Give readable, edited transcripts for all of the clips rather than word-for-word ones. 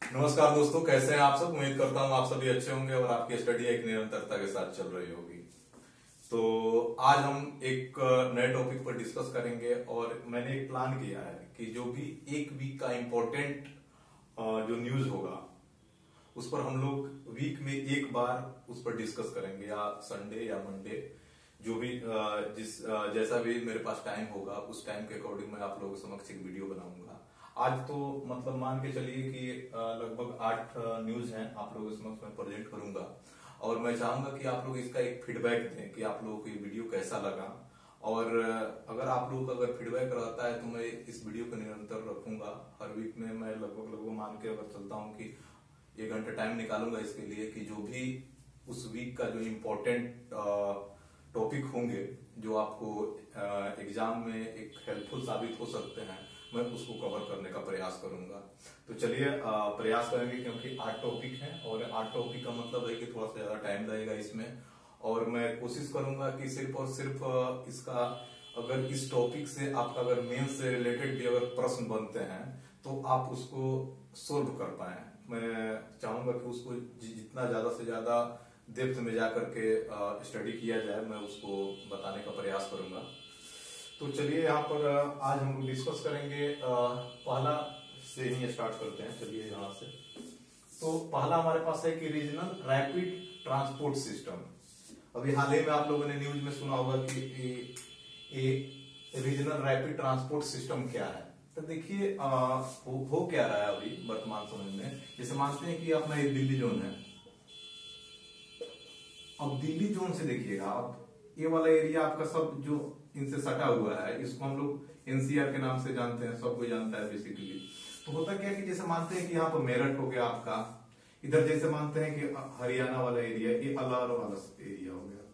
नमस्कार दोस्तों, कैसे हैं आप सब। उम्मीद करता हूँ आप सभी अच्छे होंगे और आपकी स्टडी एक निरंतरता के साथ चल रही होगी। तो आज हम एक नए टॉपिक पर डिस्कस करेंगे और मैंने एक प्लान किया है कि जो भी एक वीक का इम्पोर्टेंट जो न्यूज होगा उस पर हम लोग वीक में एक बार उस पर डिस्कस करेंगे, या संडे या मंडे, जो भी जैसा भी मेरे पास टाइम होगा उस टाइम के अकॉर्डिंग मैं आप लोगों के समक्ष एक वीडियो बनाऊंगा। आज तो मतलब मान के चलिए कि लगभग 8 न्यूज हैं आप लोगों के समक्ष मैं प्रेजेंट करूंगा और मैं चाहूंगा कि आप लोग इसका एक फीडबैक दें कि आप लोगों को ये वीडियो कैसा लगा। और अगर आप लोगों का अगर फीडबैक रहता है तो मैं इस वीडियो को निरंतर रखूंगा। हर वीक में मैं लगभग मान के अगर चलता हूँ कि 1 घंटा टाइम निकालूंगा इसके लिए कि जो भी उस वीक का जो इम्पोर्टेंट टॉपिक होंगे जो आपको एग्जाम में एक हेल्पफुल साबित हो सकते हैं, मैं उसको कवर करने का प्रयास करूंगा। तो चलिए प्रयास करेंगे, क्योंकि 8 टॉपिक हैं और 8 टॉपिक का मतलब है कि थोड़ा सा ज्यादा टाइम लगेगा इसमें। और मैं कोशिश करूंगा कि सिर्फ और सिर्फ इसका अगर इस टॉपिक से आपका अगर मेंस से रिलेटेड भी अगर प्रश्न बनते हैं तो आप उसको सोल्व कर पाए। मैं चाहूंगा कि उसको जितना ज्यादा से ज्यादा डेप्थ में जाकर के स्टडी किया जाए, मैं उसको बताने का प्रयास करूंगा। तो चलिए यहाँ पर आज हम लोग डिस्कस करेंगे। पहला से ही स्टार्ट करते हैं। चलिए यहाँ से तो पहला हमारे पास है कि रीजनल रैपिड ट्रांसपोर्ट सिस्टम। अभी हाल ही में आप लोगों ने न्यूज में सुना होगा कि रीजनल रैपिड ट्रांसपोर्ट सिस्टम क्या है। तो देखिए हो क्या रहा है अभी वर्तमान समय में। जैसे मानते हैं कि अपना ये दिल्ली जोन है। अब दिल्ली जोन से देखिएगा, अब ये वाला एरिया आपका सब जो इनसे सटा हुआ है, इसको हम लोग एनसीआर के नाम से जानते हैं, सब कोई जानता है बेसिकली। तो होता क्या है कि जैसे मानते हैं कि यहाँ पर मेरठ हो गया आपका, इधर जैसे मानते हैं कि हरियाणा वाला एरिया, ये अलवर वाला एरिया हो गया।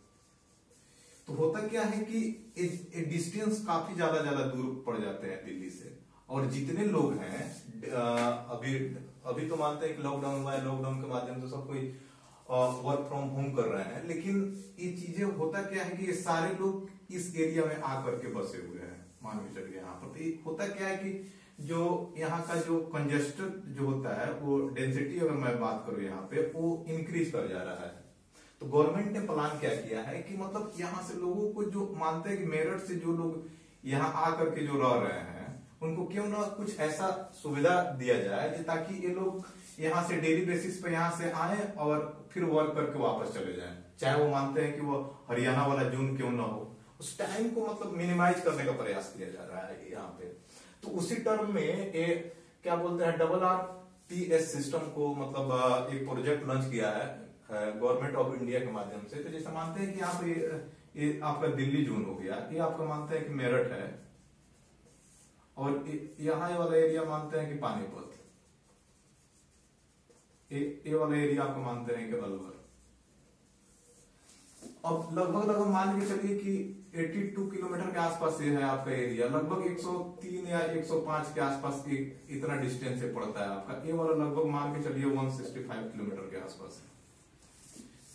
तो होता क्या है कि डिस्टेंस काफी ज्यादा दूर पड़ जाते हैं दिल्ली से। और जितने लोग हैं अभी तो मानते हैं कि लॉकडाउन हुआ है, लॉकडाउन के माध्यम से सब कोई वर्क फ्रॉम होम कर रहे हैं, लेकिन ये चीजें होता क्या है कि ये सारे लोग इस एरिया में आकर के बसे हुए हैं। मान के चलिए यहाँ पर तो होता क्या है कि जो यहाँ का जो कंजेस्टेड जो होता है वो डेंसिटी, अगर मैं बात करूं यहाँ पे, वो इंक्रीज कर जा रहा है। तो गवर्नमेंट ने प्लान क्या किया है कि मतलब यहाँ से लोगों को, जो मानते हैं कि मेरठ से जो लोग यहाँ आकर के जो रह रहे हैं, उनको क्यों ना कुछ ऐसा सुविधा दिया जाए ताकि ये लोग यहाँ से डेली बेसिस पे यहाँ से आए और फिर वर्क करके वापस चले जाएं। चाहे वो मानते हैं कि वो हरियाणा वाला जोन क्यों ना हो, उस टाइम को मतलब मिनिमाइज करने का प्रयास किया जा रहा है यहाँ पे। तो उसी टर्म में ये क्या बोलते हैं, RRTS सिस्टम को मतलब एक प्रोजेक्ट लॉन्च किया है गवर्नमेंट ऑफ इंडिया के माध्यम से। तो जैसे मानते हैं कि यहाँ पे ये आपका दिल्ली जोन हो गया, ये आपका मानते हैं कि मेरठ है, और यहाँ वाला एरिया मानते हैं कि पानीपत, ये वाला एरिया आपको मानते हैं कि अलवर। अब लगभग मान के चलिए कि 82 किलोमीटर के आसपास ये है आपका एरिया, लगभग 103 या 105 के आसपास इतना डिस्टेंस से पड़ता है आपका। ये वाला लगभग मान के चलिए 165 किलोमीटर के आसपास है।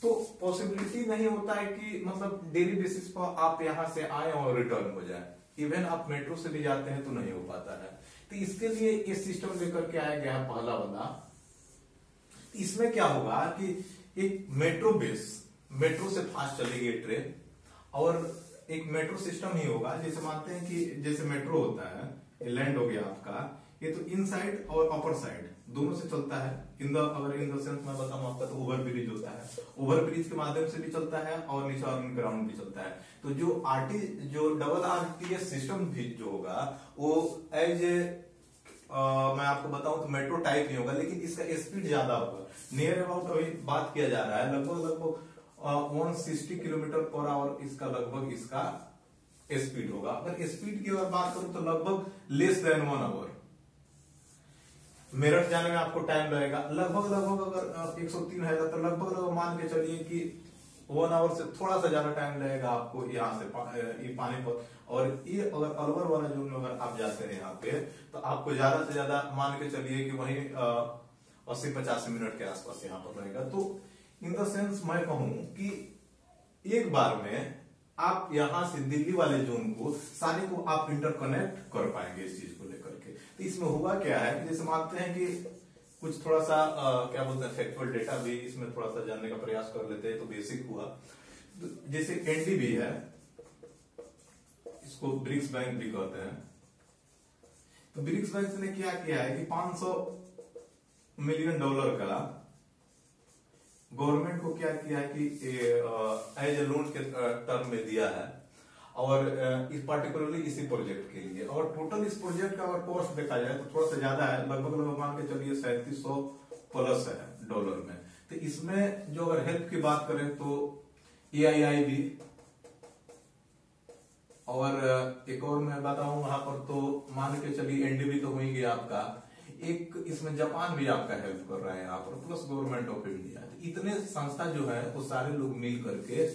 तो पॉसिबिलिटी नहीं होता है कि मतलब डेली बेसिस पर आप यहां से आए और रिटर्न हो जाए। इवन आप मेट्रो से भी जाते हैं तो नहीं हो पाता है। तो इसके लिए ये सिस्टम लेकर के आया गया है पहला वाला। इसमें क्या होगा कि एक मेट्रो से फास्ट चलेगी ट्रेन, और एक मेट्रो सिस्टम ही होगा। जैसे मानते हैं कि जैसे मेट्रो होता है, लैंड हो गया आपका, ये तो इन साइड और अपर साइड दोनों से चलता है। अगर इन द सेंस मैं बताऊं आपका, तो ओवर ब्रिज होता है, ओवर ब्रिज के माध्यम से भी चलता है और नीचे ऑन ग्राउंड भी चलता है। तो जो RRTS सिस्टम भी जो होगा वो एज मैं आपको बताऊं तो मेट्रो टाइप नहीं होगा, लेकिन इसका स्पीड ज्यादा होगा। नियर अबाउट अभी बात किया जा रहा है लगभग 160 किलोमीटर पर आवर इसका लगभग इसका स्पीड होगा। अगर स्पीड की अगर बात करूं तो लगभग लेस देन 1 आवर। मेरठ जाने में आपको टाइम लगेगा लगभग अगर 103 है तो लगभग मान के चलिए कि 1 आवर से थोड़ा सा ज्यादा टाइम लगेगा आपको यहाँ से पानीपत। और ये अगर अलवर वाला जोन में अगर आप जाते हैं यहाँ पे, तो आपको ज्यादा से ज्यादा मान के चलिए कि वही 80-85 मिनट के आसपास यहाँ पर रहेगा। तो इन द सेंस मैं कहूं कि एक बार में आप यहां से दिल्ली वाले जोन को सारे को आप इंटरकनेक्ट कर पाएंगे इस चीज को लेकर के। तो इसमें हुआ क्या है कि जैसे मानते हैं कि कुछ थोड़ा सा क्या बोलते हैं फैक्चुअल डेटा भी इसमें थोड़ा सा जानने का प्रयास कर लेते हैं। तो बेसिक हुआ, तो जैसे एनडीबी है, इसको ब्रिक्स बैंक भी कहते हैं। तो ब्रिक्स बैंक ने क्या किया है कि $500 मिलियन का गवर्नमेंट को क्या किया है कि एज ए लोन के टर्म में दिया है, और इस पार्टिकुलरली इसी प्रोजेक्ट के लिए। और टोटल इस प्रोजेक्ट का अगर कॉस्ट देखा जाए तो थोड़ा सा ज्यादा है, लगभग मान के चलिए $3700+ है डॉलर में। तो इसमें जो अगर हेल्प की बात करें तो AII भी, और एक और मैं बताऊं वहां पर, तो मान के चलिए एनडीबी तो हो ही गया आपका, एक इसमें जापान भी आपका हेल्प कर रहा है यहाँ पर, प्लस गवर्नमेंट ऑफ इंडिया। इतने संस्था जो है वो सारे लोग मिल करके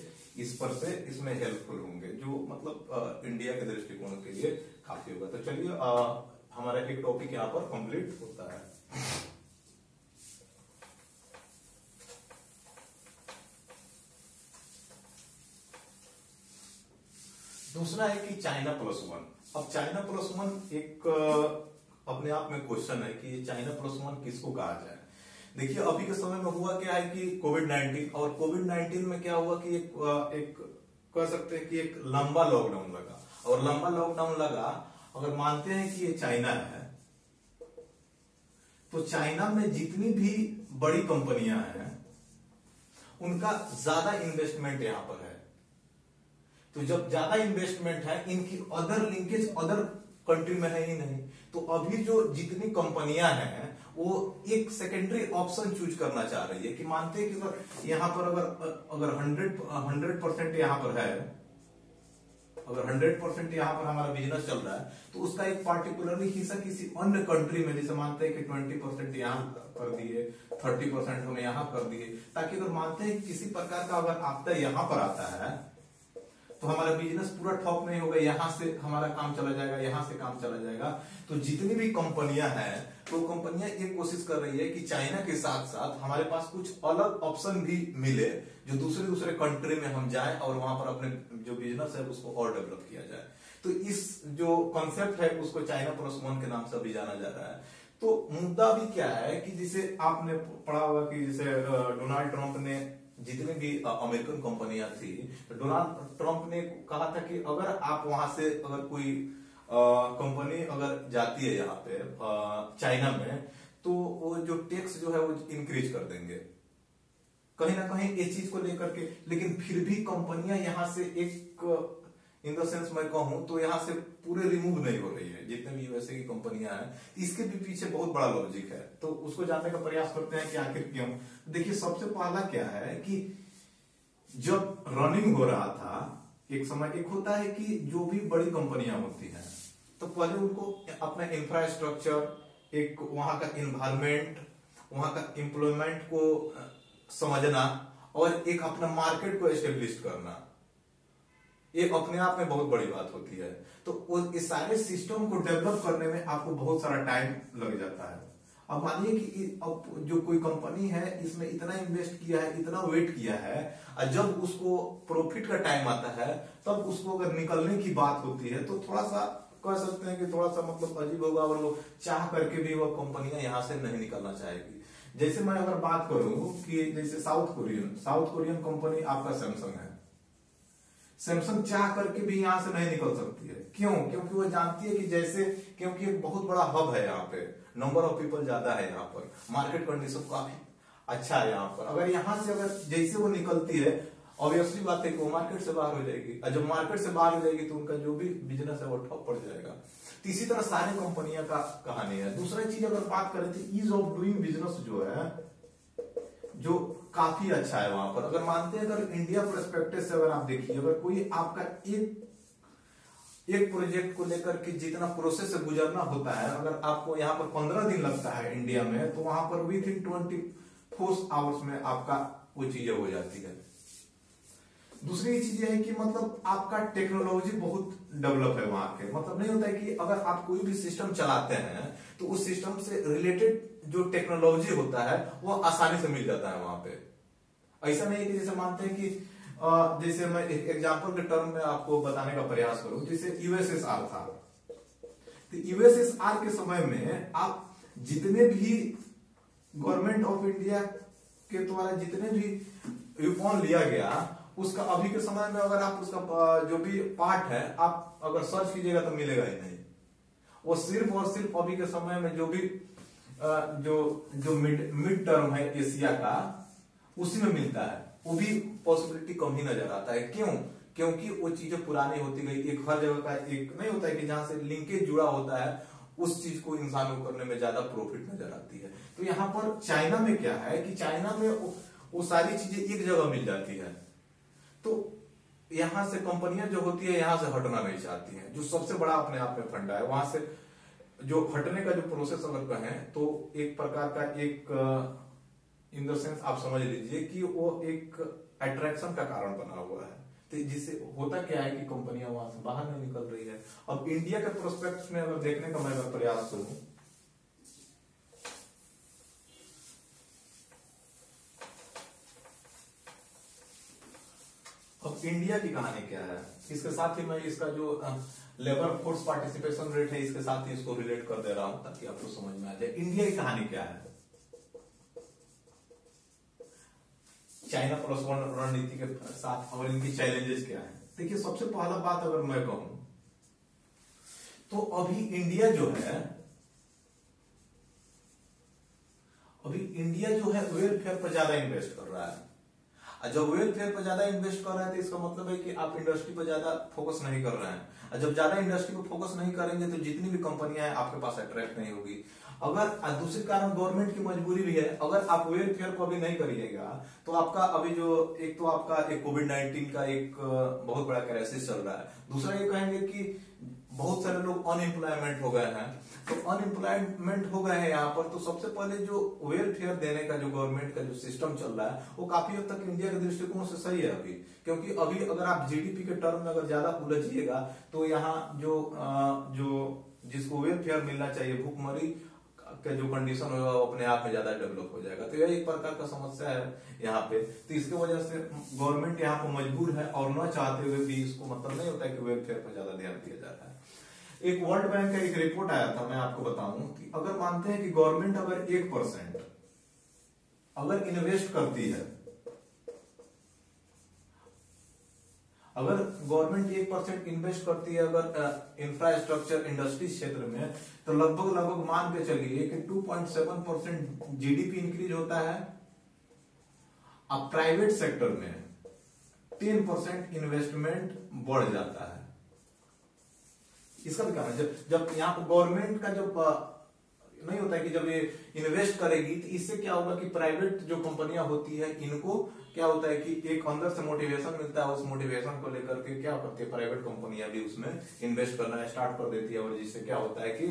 इस पर से इसमें हेल्पफुल होंगे, जो मतलब इंडिया के दृष्टिकोण के लिए काफी होगा। तो चलिए हमारा एक टॉपिक यहाँ पर कंप्लीट होता है। दूसरा है कि China+1। अब China+1 एक अपने आप में क्वेश्चन है कि China+1 किसको कहा जाए। देखिए अभी के समय में हुआ क्या है कि कोविड-19, और कोविड-19 में क्या हुआ कि एक कह सकते हैं कि एक लंबा लॉकडाउन लगा, और लंबा लॉकडाउन लगा, अगर मानते हैं कि ये चाइना है, तो चाइना में जितनी भी बड़ी कंपनियां हैं उनका ज्यादा इन्वेस्टमेंट यहां पर है। तो जब ज्यादा इन्वेस्टमेंट है, इनकी अदर लिंकेज अदर कंट्री में है ही नहीं, तो अभी जो जितनी कंपनियां हैं वो एक सेकेंडरी ऑप्शन चूज करना चाह रही है कि मानते हैं कि अगर यहाँ पर अगर 100% यहाँ पर है, अगर 100% यहाँ पर हमारा बिजनेस चल रहा है, तो उसका एक पार्टिकुलरली हिस्सा किसी अन्य कंट्री में, जैसे मानते हैं कि 20% यहाँ कर दिए, 30% हमने यहाँ कर दिए, ताकि अगर मानते हैं कि किसी प्रकार का अगर आपदा यहाँ पर आता है तो हमारा बिजनेस पूरा ठप नहीं होगा, यहां से हमारा काम चला जाएगा, यहां से काम चला जाएगा। तो जितनी भी कंपनियां हैं, तो कंपनियां ये कोशिश कर रही है कि चाइना के साथ साथ हमारे पास कुछ अलग ऑप्शन भी मिले, जो दूसरे कंट्री में हम जाएं और वहां पर अपने जो बिजनेस है उसको और डेवलप किया जाए। तो इस जो कॉन्सेप्ट है उसको China+1 के नाम से भी जाना जा रहा है। तो मुद्दा भी क्या है कि जिसे आपने पढ़ा होगा कि जैसे डोनाल्ड ट्रंप ने जितने भी अमेरिकन कंपनियां थी, तो डोनाल्ड ट्रंप ने कहा था कि अगर आप वहां से अगर कोई कंपनी अगर जाती है यहाँ पे चाइना में, तो वो जो टैक्स जो है वो इंक्रीज कर देंगे कहीं ना कहीं इस चीज को लेकर के। लेकिन फिर भी कंपनियां यहाँ से एक इन द सेंस मैं कहूं तो यहाँ से पूरे रिमूव नहीं हो रही है, जितने भी यूएसए की कंपनियां हैं। इसके भी पीछे बहुत बड़ा लॉजिक है, तो उसको जानने का प्रयास करते हैं कि आखिर क्यों। देखिए सबसे पहला क्या है कि जब रनिंग हो रहा था एक समय, एक होता है कि जो भी बड़ी कंपनियां होती हैं तो पहले उनको अपना इंफ्रास्ट्रक्चर, एक वहां का इन्वायरमेंट, वहां का एम्प्लॉयमेंट को समझना, और एक अपना मार्केट को एस्टेब्लिश करना, ये अपने आप में बहुत बड़ी बात होती है। तो इस सारे सिस्टम को डेवलप करने में आपको बहुत सारा टाइम लग जाता है। अब मानिए कि अब जो कोई कंपनी है इसमें इतना इन्वेस्ट किया है, इतना वेट किया है, और जब उसको प्रॉफिट का टाइम आता है तब उसको अगर निकलने की बात होती है तो थोड़ा सा कह सकते हैं कि थोड़ा सा मतलब अजीब होगा, और वो चाह करके भी वो कंपनियां यहां से नहीं निकलना चाहेगी। जैसे मैं अगर बात करूं कि जैसे साउथ कोरियन कंपनी आपका सैमसंग है, सैमसंग चाह करके भी यहां से नहीं निकल सकती है। क्यों? क्योंकि वो जानती है कि जैसे, क्योंकि एक बहुत बड़ा हब है यहाँ पे, नंबर ऑफ पीपल ज्यादा है यहाँ पर, मार्केट कंडीशन काफी अच्छा है यहाँ पर। अगर यहाँ से अगर जैसे वो निकलती है, ऑब्वियसली बात है कि वो मार्केट से बाहर हो जाएगी, और जब मार्केट से बाहर हो जाएगी तो उनका जो भी बिजनेस है वो ठप पड़ जाएगा। तो इसी तरह सारी कंपनियों का कहानी है। दूसरा चीज अगर बात करें तो ईज ऑफ डूइंग बिजनेस जो है, जो काफी अच्छा है वहां पर। अगर मानते हैं, अगर इंडिया परस्पेक्टिव से अगर आप देखिए, अगर कोई आपका एक प्रोजेक्ट को लेकर के जितना प्रोसेस से गुजरना होता है, अगर आपको यहाँ पर 15 दिन लगता है इंडिया में, तो वहां पर विद इन 24 आवर्स में आपका वो चीजें हो जाती है। दूसरी चीज है कि मतलब आपका टेक्नोलॉजी बहुत डेवलप है वहां के। मतलब नहीं होता है कि अगर आप कोई भी सिस्टम चलाते हैं तो उस सिस्टम से रिलेटेड जो टेक्नोलॉजी होता है वो आसानी से मिल जाता है वहां पे। ऐसा नहीं है कि जैसे मानते हैं कि जैसे मैं एक एग्जांपल के टर्म में आपको बताने का प्रयास करूं, जैसे यूएसएसआर था, तो यूएसएसआर के समय में आप जितने भी गवर्नमेंट ऑफ इंडिया के द्वारा जितने भी रिफॉर्म लिया गया उसका अभी के समय में अगर आप उसका जो भी पार्ट है आप अगर सर्च कीजिएगा तो मिलेगा ही नहीं। वो सिर्फ और सिर्फ अभी के समय में जो भी जो जो मिड टर्म है एशिया का उसी में मिलता है, वो भी पॉसिबिलिटी कम ही नजर आता है। क्यों? क्योंकि वो चीजें पुरानी होती गई। एक हर जगह का एक नहीं होता है कि जहां से लिंकेज जुड़ा होता है उस चीज को इंसान को करने में ज्यादा प्रॉफिट नजर आती है। तो यहाँ पर चाइना में क्या है कि चाइना में वो सारी चीजें एक जगह मिल जाती है, तो यहां से कंपनियां जो होती है यहां से हटना नहीं चाहती हैं, जो सबसे बड़ा अपने आप में फंडा है। वहां से जो हटने का जो प्रोसेस अगर कहें तो एक प्रकार का एक इन द सेंस आप समझ लीजिए कि वो एक अट्रैक्शन का कारण बना हुआ है। तो जिससे होता क्या है कि कंपनियां वहां से बाहर नहीं निकल रही है। अब इंडिया के प्रोस्पेक्ट में अगर देखने का मैं अगर प्रयास करूं, अब इंडिया की कहानी क्या है, इसके साथ ही मैं इसका जो लेबर फोर्स पार्टिसिपेशन रेट है इसके साथ ही इसको रिलेट कर दे रहा हूं ताकि आपको समझ में आ जाए इंडिया की कहानी क्या है। चाइना प्लस वन रणनीति के साथ और इनकी चैलेंजेस क्या है। देखिए सबसे पहला बात अगर मैं कहूं तो अभी इंडिया जो है वेलफेयर पर ज्यादा इन्वेस्ट कर रहा है। जब वेलफेयर पर ज्यादा इन्वेस्ट कर रहे हैं तो इसका मतलब है कि आप इंडस्ट्री पर ज्यादा फोकस नहीं कर रहे हैं। जब ज्यादा इंडस्ट्री पर फोकस नहीं करेंगे तो जितनी भी कंपनियां हैं आपके पास अट्रैक्ट नहीं होगी। अगर दूसरे कारण गवर्नमेंट की मजबूरी भी है, अगर आप वेलफेयर को अभी नहीं करिएगा तो आपका अभी जो एक तो आपका एक कोविड-19 का एक बहुत बड़ा क्राइसिस चल रहा है, दूसरा ये कहेंगे कि बहुत सारे लोग अनएम्प्लॉयमेंट हो गए हैं। तो अनएम्प्लॉयमेंट हो गए हैं यहाँ पर, तो सबसे पहले जो वेलफेयर देने का जो गवर्नमेंट का जो सिस्टम चल रहा है वो काफी हद तक इंडिया के दृष्टिकोण से सही है अभी। क्योंकि अभी अगर आप जीडीपी के टर्म में अगर ज्यादा उलझिएगा तो यहाँ जो जिसको वेलफेयर मिलना चाहिए, भूखमरी का जो कंडीशन होगा वो अपने आप में ज्यादा डेवलप हो जाएगा। तो यह एक प्रकार का समस्या है यहाँ पे। तो इसके वजह से गवर्नमेंट यहाँ पर मजबूर है और न चाहते हुए भी इसको मतलब नहीं होता है कि वेलफेयर पर ज्यादा ध्यान दिया जा रहा है। एक वर्ल्ड बैंक का एक रिपोर्ट आया था, मैं आपको बताऊं कि अगर मानते हैं कि गवर्नमेंट अगर 1% अगर इन्वेस्ट करती है, अगर गवर्नमेंट 1% इन्वेस्ट करती है अगर इंफ्रास्ट्रक्चर इंडस्ट्री क्षेत्र में, तो लगभग मान के चलिए कि 2.7% जीडीपी इंक्रीज होता है। अब प्राइवेट सेक्टर में 10% इन्वेस्टमेंट बढ़ जाता है। इसका भी कारण है जब यहाँ पर गवर्नमेंट का जब नहीं होता है कि जब ये इन्वेस्ट करेगी तो इससे क्या होगा कि प्राइवेट जो कंपनियां होती है इनको क्या होता है कि एक अंदर से मोटिवेशन मिलता है। उस मोटिवेशन को लेकर के क्या करती है प्राइवेट कंपनियां भी उसमें इन्वेस्ट करना स्टार्ट कर देती है और जिससे क्या होता है कि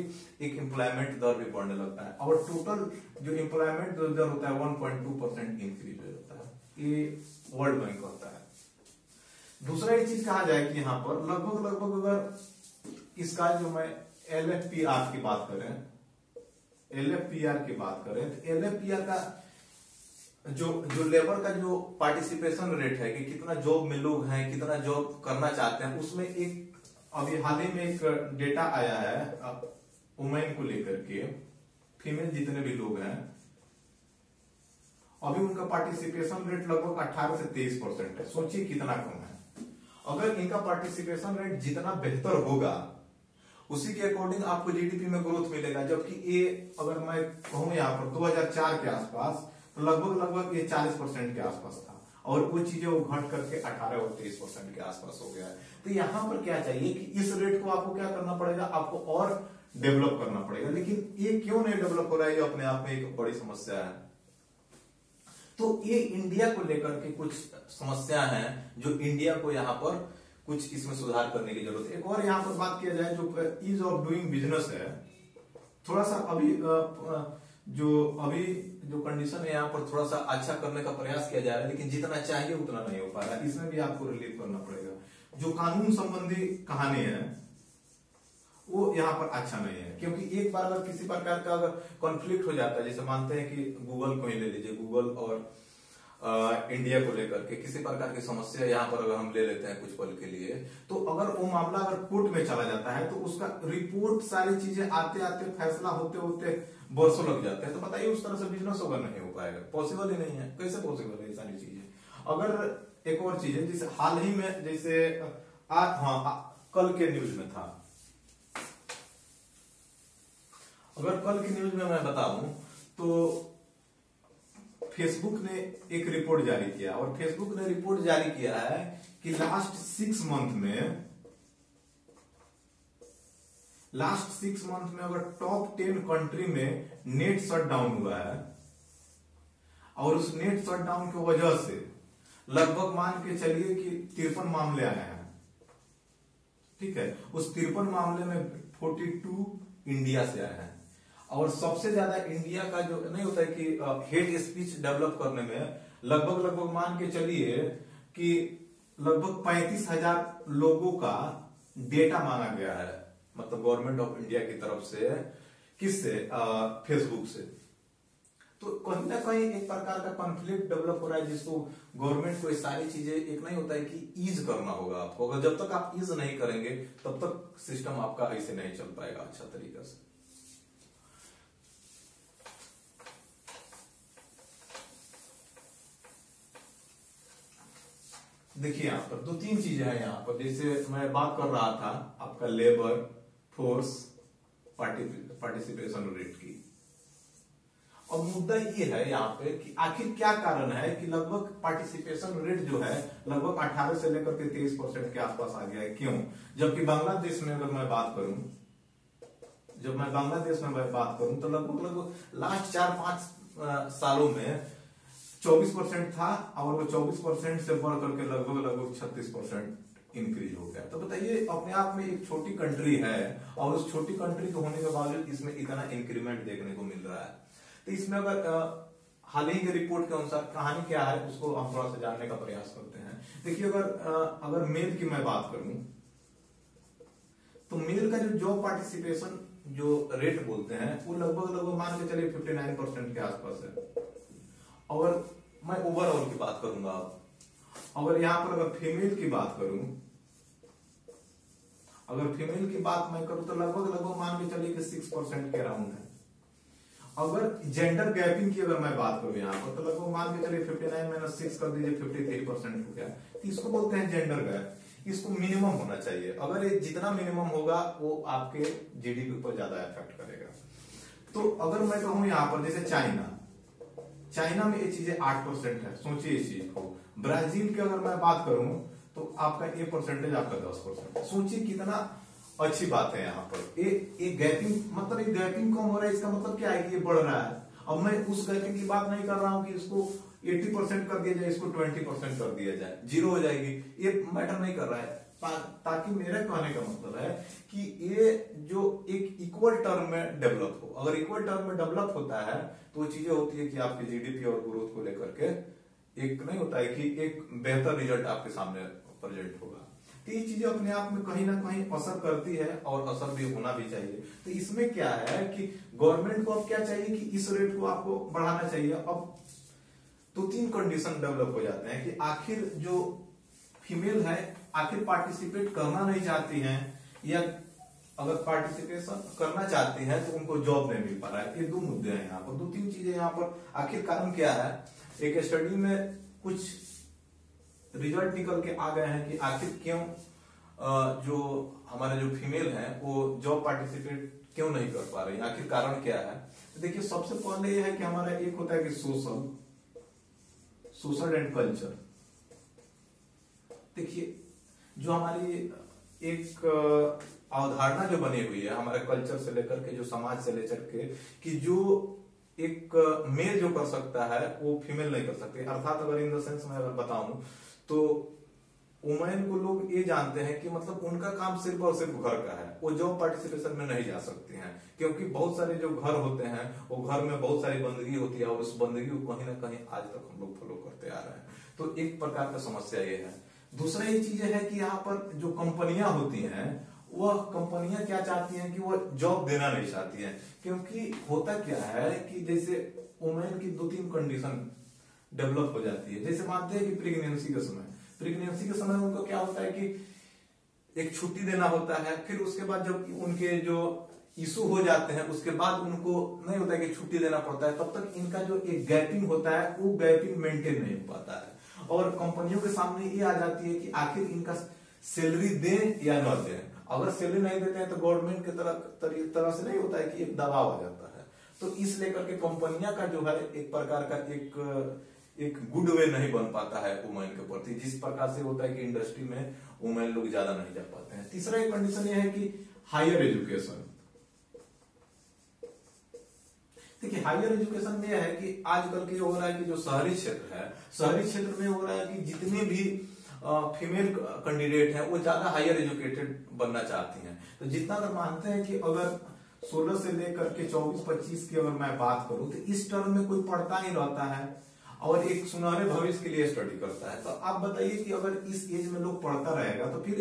एक एम्प्लॉयमेंट दर भी बढ़ने लगता है और टोटल जो एम्प्लॉयमेंट दर होता है 1.2% इंक्रीज हो जाता है। ये वर्ल्ड बैंक कहता है। दूसरा एक चीज कहा जाए कि यहाँ पर लगभग अगर इसका जो मैं एलएफपीआर की बात करें तो एलएफपीआर का जो लेबर का जो पार्टिसिपेशन रेट है कि कितना जॉब में लोग हैं, कितना जॉब करना चाहते हैं, उसमें एक अभी हाल ही में एक डेटा आया है वुमेन को लेकर के, फीमेल जितने भी लोग हैं अभी उनका पार्टिसिपेशन रेट लगभग 18 से 23% है। सोचिए कितना कम है। अगर इनका पार्टिसिपेशन रेट जितना बेहतर होगा उसी के अकॉर्डिंग आपको जीडीपी में ग्रोथ मिलेगा। जबकि ये अगर मैं कहूं यहाँ पर 2004 के आसपास तो लगभग ये 40% के आसपास था और वो चीजें वो घट करके 18 और 23% के आसपास हो गया है। तो यहाँ पर क्या चाहिए कि इस रेट को आपको क्या करना पड़ेगा, आपको और डेवलप करना पड़ेगा। लेकिन ये क्यों नहीं डेवलप हो रहा है, ये अपने आप में एक बड़ी समस्या है। तो ये इंडिया को लेकर के कुछ समस्या है जो इंडिया को यहाँ पर कुछ इसमें सुधार करने की जरूरत है। एक और यहाँ पर बात किया जाए जो ईज ऑफ डूइंग बिजनेस है, थोड़ा सा अभी जो कंडीशन है यहाँ पर थोड़ा सा अच्छा करने का प्रयास किया जा रहा है, लेकिन जितना चाहिए उतना नहीं हो पा रहा है। इसमें भी आपको रिलीव करना पड़ेगा। जो कानून संबंधी कहानी है वो यहाँ पर अच्छा नहीं है, क्योंकि एक बार अगर किसी प्रकार का अगर कॉन्फ्लिक्ट हो जाता है, जैसे मानते हैं कि गूगल को ही ले लीजिए, गूगल और इंडिया को लेकर के किसी प्रकार की समस्या यहाँ पर अगर हम ले लेते हैं कुछ पल के लिए, तो अगर वो मामला अगर कोर्ट में चला जाता है तो उसका रिपोर्ट सारी चीजें आते आते फैसला होते होते वर्षों लग जाते हैं। तो बताइए उस तरह से बिजनेस होगा, नहीं हो पाएगा, पॉसिबल ही नहीं है। कैसे पॉसिबल है ये सारी चीजें? अगर एक और चीज है, जैसे हाल ही में, जैसे कल के न्यूज में था, अगर कल की न्यूज में मैं बताऊं तो फेसबुक ने एक रिपोर्ट जारी किया, और फेसबुक ने रिपोर्ट जारी किया है कि लास्ट 6 मंथ में अगर टॉप 10 कंट्री में नेट शटडाउन हुआ है, और उस नेट शटडाउन की वजह से लगभग मान के चलिए कि 53 मामले आए हैं। ठीक है, उस 53 मामले में 42 इंडिया से आए हैं, और सबसे ज्यादा इंडिया का जो नहीं होता है कि हेट स्पीच डेवलप करने में लगभग मान के चलिए कि लगभग 35,000 लोगों का डेटा मांगा गया है, मतलब गवर्नमेंट ऑफ इंडिया की तरफ से। किससे? फेसबुक से। तो कहीं ना कहीं एक प्रकार का कॉन्फ्लिक्ट डेवलप हो रहा है, जिसको गवर्नमेंट को ये सारी चीजें, एक नहीं होता है कि ईज करना होगा आपको। अगर जब तक आप ईज नहीं करेंगे तब तक सिस्टम आपका ऐसे नहीं चल पाएगा अच्छा तरीके से। देखिए यहाँ पर 2-3 चीजें हैं यहाँ पर, जैसे मैं बात कर रहा था आपका लेबर फोर्स पार्टिसिपेशन रेट की। और मुद्दा ये है यहाँ पे कि आखिर क्या कारण है कि लगभग पार्टिसिपेशन रेट जो है लगभग 18 से लेकर के 23% के आसपास आ गया है। क्यों? जबकि बांग्लादेश में अगर मैं बात करूं, तो लगभग लास्ट 4-5 सालों में 24% था, और वो 24% से बढ़ करके लगभग 36% इंक्रीज हो गया। तो बताइए, अपने आप में एक छोटी कंट्री है, और उस छोटी कंट्री के होने के बावजूद इसमें इतना इंक्रीमेंट देखने को मिल रहा है। तो इसमें अगर हाल ही के रिपोर्ट के अनुसार कहानी क्या है उसको हम थोड़ा सा जानने का प्रयास करते हैं। देखिए, अगर मेल की मैं बात करूं तो मेल का जो जॉब पार्टिसिपेशन जो रेट बोलते हैं वो लगभग मान के चलिए 59% के आसपास है। और मैं ओवरऑल की बात करूंगा अब, अगर यहां पर अगर फीमेल की बात मैं करूं तो लगभग मान के चलिए कि 6% के अराउंड है। अगर जेंडर गैपिंग की अगर मैं बात करूं यहां पर तो लगभग मान के चलिए 59 - 6 कर दीजिए 53% हो गया। तो इसको बोलते हैं जेंडर गैप। इसको मिनिमम होना चाहिए, अगर ये जितना मिनिमम होगा वो आपके जीडीपी पर ज्यादा इफेक्ट करेगा। तो अगर मैं कहूं यहां पर जैसे चाइना में ये चीजें 8% है, सोचिए इस चीज को। ब्राजील की अगर मैं बात करूं तो आपका ये परसेंटेज आपका 10%। सोचिए कितना अच्छी बात है यहाँ पर। एक गैपिंग, मतलब एक गैपिंग कम हो रहा है, इसका मतलब क्या है कि ये बढ़ रहा है। अब मैं उस गैपिंग की बात नहीं कर रहा हूं कि इसको 80% कर दिया जाए, इसको 20% कर दिया जाए, 0 हो जाएगी, ये मैटर नहीं कर रहा है। ताकि मेरा कहने का मतलब है कि ये जो एक इक्वल टर्म में डेवलप हो। अगर इक्वल टर्म में डेवलप होता है तो वो चीजें होती है कि आपकी जीडीपी और ग्रोथ को लेकर के एक नहीं होता है कि एक बेहतर रिजल्ट आपके सामने प्रेजेंट होगा। तो ये चीजें अपने आप में कहीं ना कहीं असर करती है, और असर भी होना भी चाहिए। तो इसमें क्या है कि गवर्नमेंट को अब क्या चाहिए कि इस रेट को आपको बढ़ाना चाहिए। अब 2-3 कंडीशन डेवलप हो जाते हैं कि आखिर जो फीमेल है आखिर पार्टिसिपेट करना नहीं चाहती हैं, या अगर पार्टिसिपेशन करना चाहती हैं तो उनको जॉब नहीं मिल पा रहा है। ये 2 मुद्दे हैं यहाँ पर, 2-3 चीजें यहाँ पर। आखिर कारण क्या है? एक स्टडी में कुछ रिजल्ट निकल के आ गए हैं कि आखिर क्यों जो हमारे जो फीमेल हैं वो जॉब पार्टिसिपेट क्यों नहीं कर पा रही, आखिर कारण क्या है? तो देखिए, सबसे पहले ये है कि हमारा एक होता है कि सोशल एंड कल्चर। देखिए, जो हमारी एक अवधारणा जो बनी हुई है हमारे कल्चर से लेकर के, जो समाज से लेकर के, कि जो एक मेल जो कर सकता है वो फीमेल नहीं कर सकती। अर्थात अगर इन द सेंस मैं अगर बताऊं तो वुमेन को लोग ये जानते हैं कि मतलब उनका काम सिर्फ और सिर्फ घर का है, वो जॉब पार्टिसिपेशन में नहीं जा सकती हैं, क्योंकि बहुत सारे जो घर होते हैं वो घर में बहुत सारी बंदगी होती है, और उस बंदगी को कहीं ना कहीं आज तक हम लोग फॉलो करते आ रहे हैं। तो एक प्रकार का समस्या ये है। दूसरा ये चीज है कि यहाँ पर जो कंपनियां होती हैं वह कंपनियां क्या चाहती हैं कि वो जॉब देना नहीं चाहती हैं, क्योंकि होता क्या है कि जैसे वुमेन की 2-3 कंडीशन डेवलप हो जाती है। जैसे मानते हैं कि प्रेगनेंसी के समय उनको क्या होता है कि एक छुट्टी देना होता है, फिर उसके बाद जब उनके जो इशू हो जाते हैं उसके बाद उनको नहीं होता है कि छुट्टी देना पड़ता है, तब तक इनका जो एक गैपिंग होता है वो गैपिंग मेंटेन नहीं हो पाता है और कंपनियों के सामने ये आ जाती है कि आखिर इनका सैलरी दें या न दें। अगर सैलरी नहीं देते हैं तो गवर्नमेंट की तरह से नहीं होता है कि एक दबाव आ जाता है। तो इस लेकर के कंपनियां का जो है एक प्रकार का एक गुड वे नहीं बन पाता है वुमेन के प्रति, जिस प्रकार से होता है कि इंडस्ट्री में वुमेन लोग ज्यादा नहीं जा पाते हैं। तीसरा एक कंडीशन यह है कि हायर एजुकेशन। देखिए हायर एजुकेशन में है कि आजकल के हो रहा है कि जो शहरी क्षेत्र में हो रहा है कि जितने भी फीमेल कैंडिडेट हैं वो ज्यादा हायर एजुकेटेड बनना चाहती हैं। तो जितना अगर मानते हैं कि अगर 16 से लेकर के 24-25 की अगर मैं बात करूं तो इस टर्म में कोई पढ़ता ही रहता है और एक सुनहरे भविष्य के लिए स्टडी करता है। तो आप बताइए कि अगर इस एज में लोग पढ़ता रहेगा तो फिर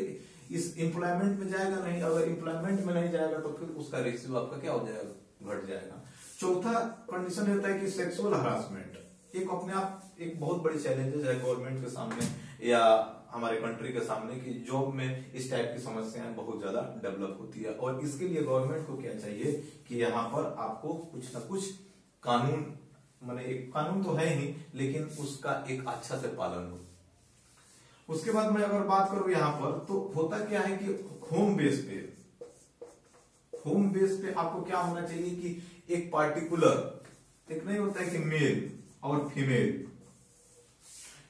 इस एम्प्लॉयमेंट में जाएगा नहीं, अगर एम्प्लॉयमेंट में नहीं जाएगा तो फिर उसका रेशियो आपका क्या हो जाएगा, घट जाएगा। चौथा कंडीशन होता है कि सेक्सुअल हरासमेंट एक अपने आप एक बहुत बड़ी चैलेंजेस है गवर्नमेंट के सामने या हमारे कंट्री के सामने कि जॉब में इस टाइप की समस्याएं बहुत ज्यादा डेवलप होती है और इसके लिए गवर्नमेंट को क्या चाहिए कि यहाँ पर आपको कुछ ना कुछ कानून, माने एक कानून तो है ही लेकिन उसका एक अच्छा से पालन हो। उसके बाद मैं अगर बात करूं यहाँ पर तो होता क्या है कि होम बेस पे आपको क्या होना चाहिए कि एक पार्टिकुलर एक नहीं होता है कि मेल और फीमेल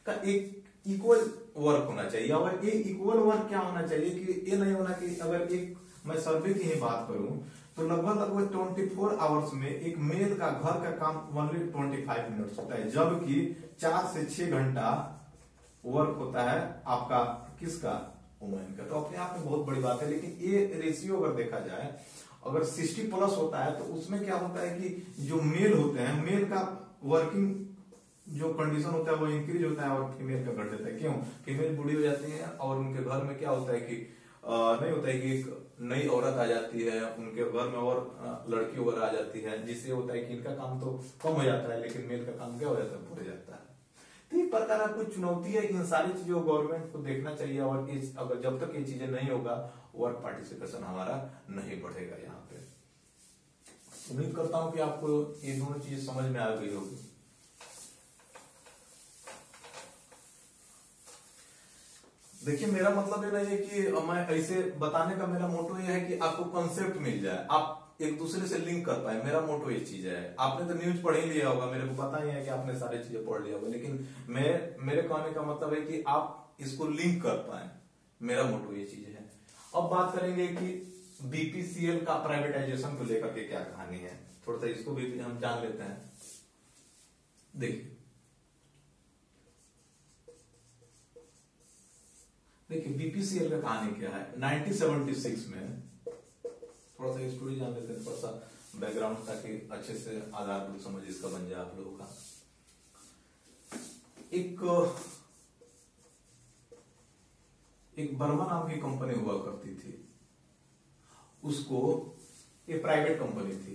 का एक इक्वल वर्क होना चाहिए। और ये इक्वल वर्क क्या होना चाहिए कि ये नहीं होना कि अगर एक मैं सर्वे की ही बात करूं तो लगभग 24 आवर्स में एक मेल का घर का काम ओनली 25 मिनट्स होता है, जबकि 4 से 6 घंटा वर्क होता है आपका किसका, वुमेन का। तो अपने आप में बहुत बड़ी बात है, लेकिन ये रेशियो अगर देखा जाए अगर 60+ होता है तो उसमें क्या होता है कि जो मेल होते हैं मेल का वर्किंग जो कंडीशन होता है वो इंक्रीज होता है और फीमेल का घट जाता है। क्यों, फीमेल बूढ़ी हो जाती है और उनके घर में क्या होता है कि नहीं होता है कि एक नई औरत आ जाती है उनके घर में और लड़की वगैरह आ जाती है, जिससे होता है कि इनका काम तो कम हो जाता है लेकिन मेल का काम क्या हो जाता है, बढ़ जाता है। तो एक प्रकार की कुछ चुनौती है, इन सारी चीजों को गवर्नमेंट को देखना चाहिए और अगर जब तक ये चीजें नहीं होगा वर्क पार्टिसिपेशन हमारा नहीं बढ़ेगा। यहाँ पे उम्मीद करता हूं कि आपको ये दोनों चीज समझ में आ गई होगी। देखिए मेरा मतलब ये नहीं है कि मैं ऐसे बताने का, मेरा मोटो ये है कि आपको कॉन्सेप्ट मिल जाए, आप एक दूसरे से लिंक कर पाए। मेरा मोटो ये चीज है। आपने तो न्यूज पढ़ ही लिया होगा, मेरे को पता ही है कि आपने सारी चीजें पढ़ लिया होगा, लेकिन मेरे कहने का मतलब है कि आप इसको लिंक कर पाए। मेरा मोटो ये चीज है। अब बात करेंगे कि बीपीसीएल का प्राइवेटाइजेशन को लेकर के क्या कहानी है, थोड़ा सा इसको भी हम जान लेते हैं। देखिए बीपीसीएल का कहानी क्या है। 1976 में थोड़ा सा स्टोरी जान लेते हैं, थोड़ा सा बैकग्राउंड, ताकि अच्छे से आधारभूत समझ इसका बन जाए आप लोगों का। एक बर्मा नाम की कंपनी हुआ करती थी, उसको ये प्राइवेट कंपनी थी।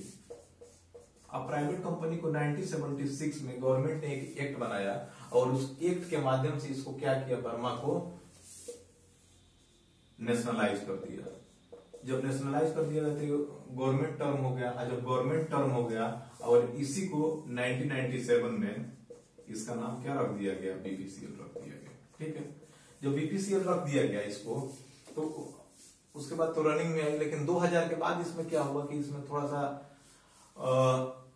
अब प्राइवेट कंपनी को 1976 में गवर्नमेंट ने एक एक्ट बनाया और उस एक्ट के माध्यम से इसको क्या किया, बर्मा को नेशनलाइज कर दिया। जब नेशनलाइज कर दिया तो गवर्नमेंट टर्म हो गया। जब गवर्नमेंट टर्म हो गया और इसी को 1997 में इसका नाम क्या रख दिया गया, बीपीसीएल रख दिया गया। ठीक है, जब बीपीसीएल रख दिया गया इसको, तो उसके बाद तो रनिंग में आई, लेकिन 2000 के बाद इसमें क्या हुआ कि इसमें थोड़ा सा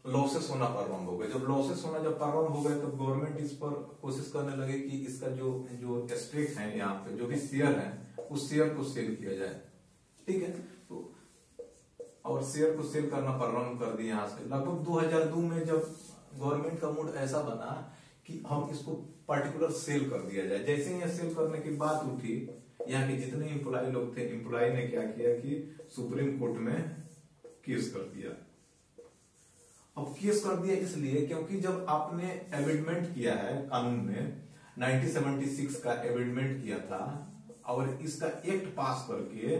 लॉसेस होना प्रारंभ हो गए। जब लॉसेस होना प्रारंभ हो गए तो गवर्नमेंट इस पर कोशिश करने लगे कि इसका जो स्टेक है, यहाँ पे जो भी शेयर है उस शेयर को सेल किया जाए। ठीक है, तो और शेयर को सेल करना प्रारंभ कर दिया। यहाँ से लगभग 2002 में जब गवर्नमेंट का मूड ऐसा बना कि हम इसको पर्टिकुलर सेल कर दिया जाए। जैसे ही सेल करने की बात उठी, यहाँ के जितने एम्प्लॉय लोग थे, एम्प्लॉय ने क्या किया कि सुप्रीम कोर्ट में केस कर दिया। अब केस कर दिया इसलिए क्योंकि जब आपने एमेंडमेंट किया है कानून में, 1976 का एमेंडमेंट किया था और इसका एक्ट पास करके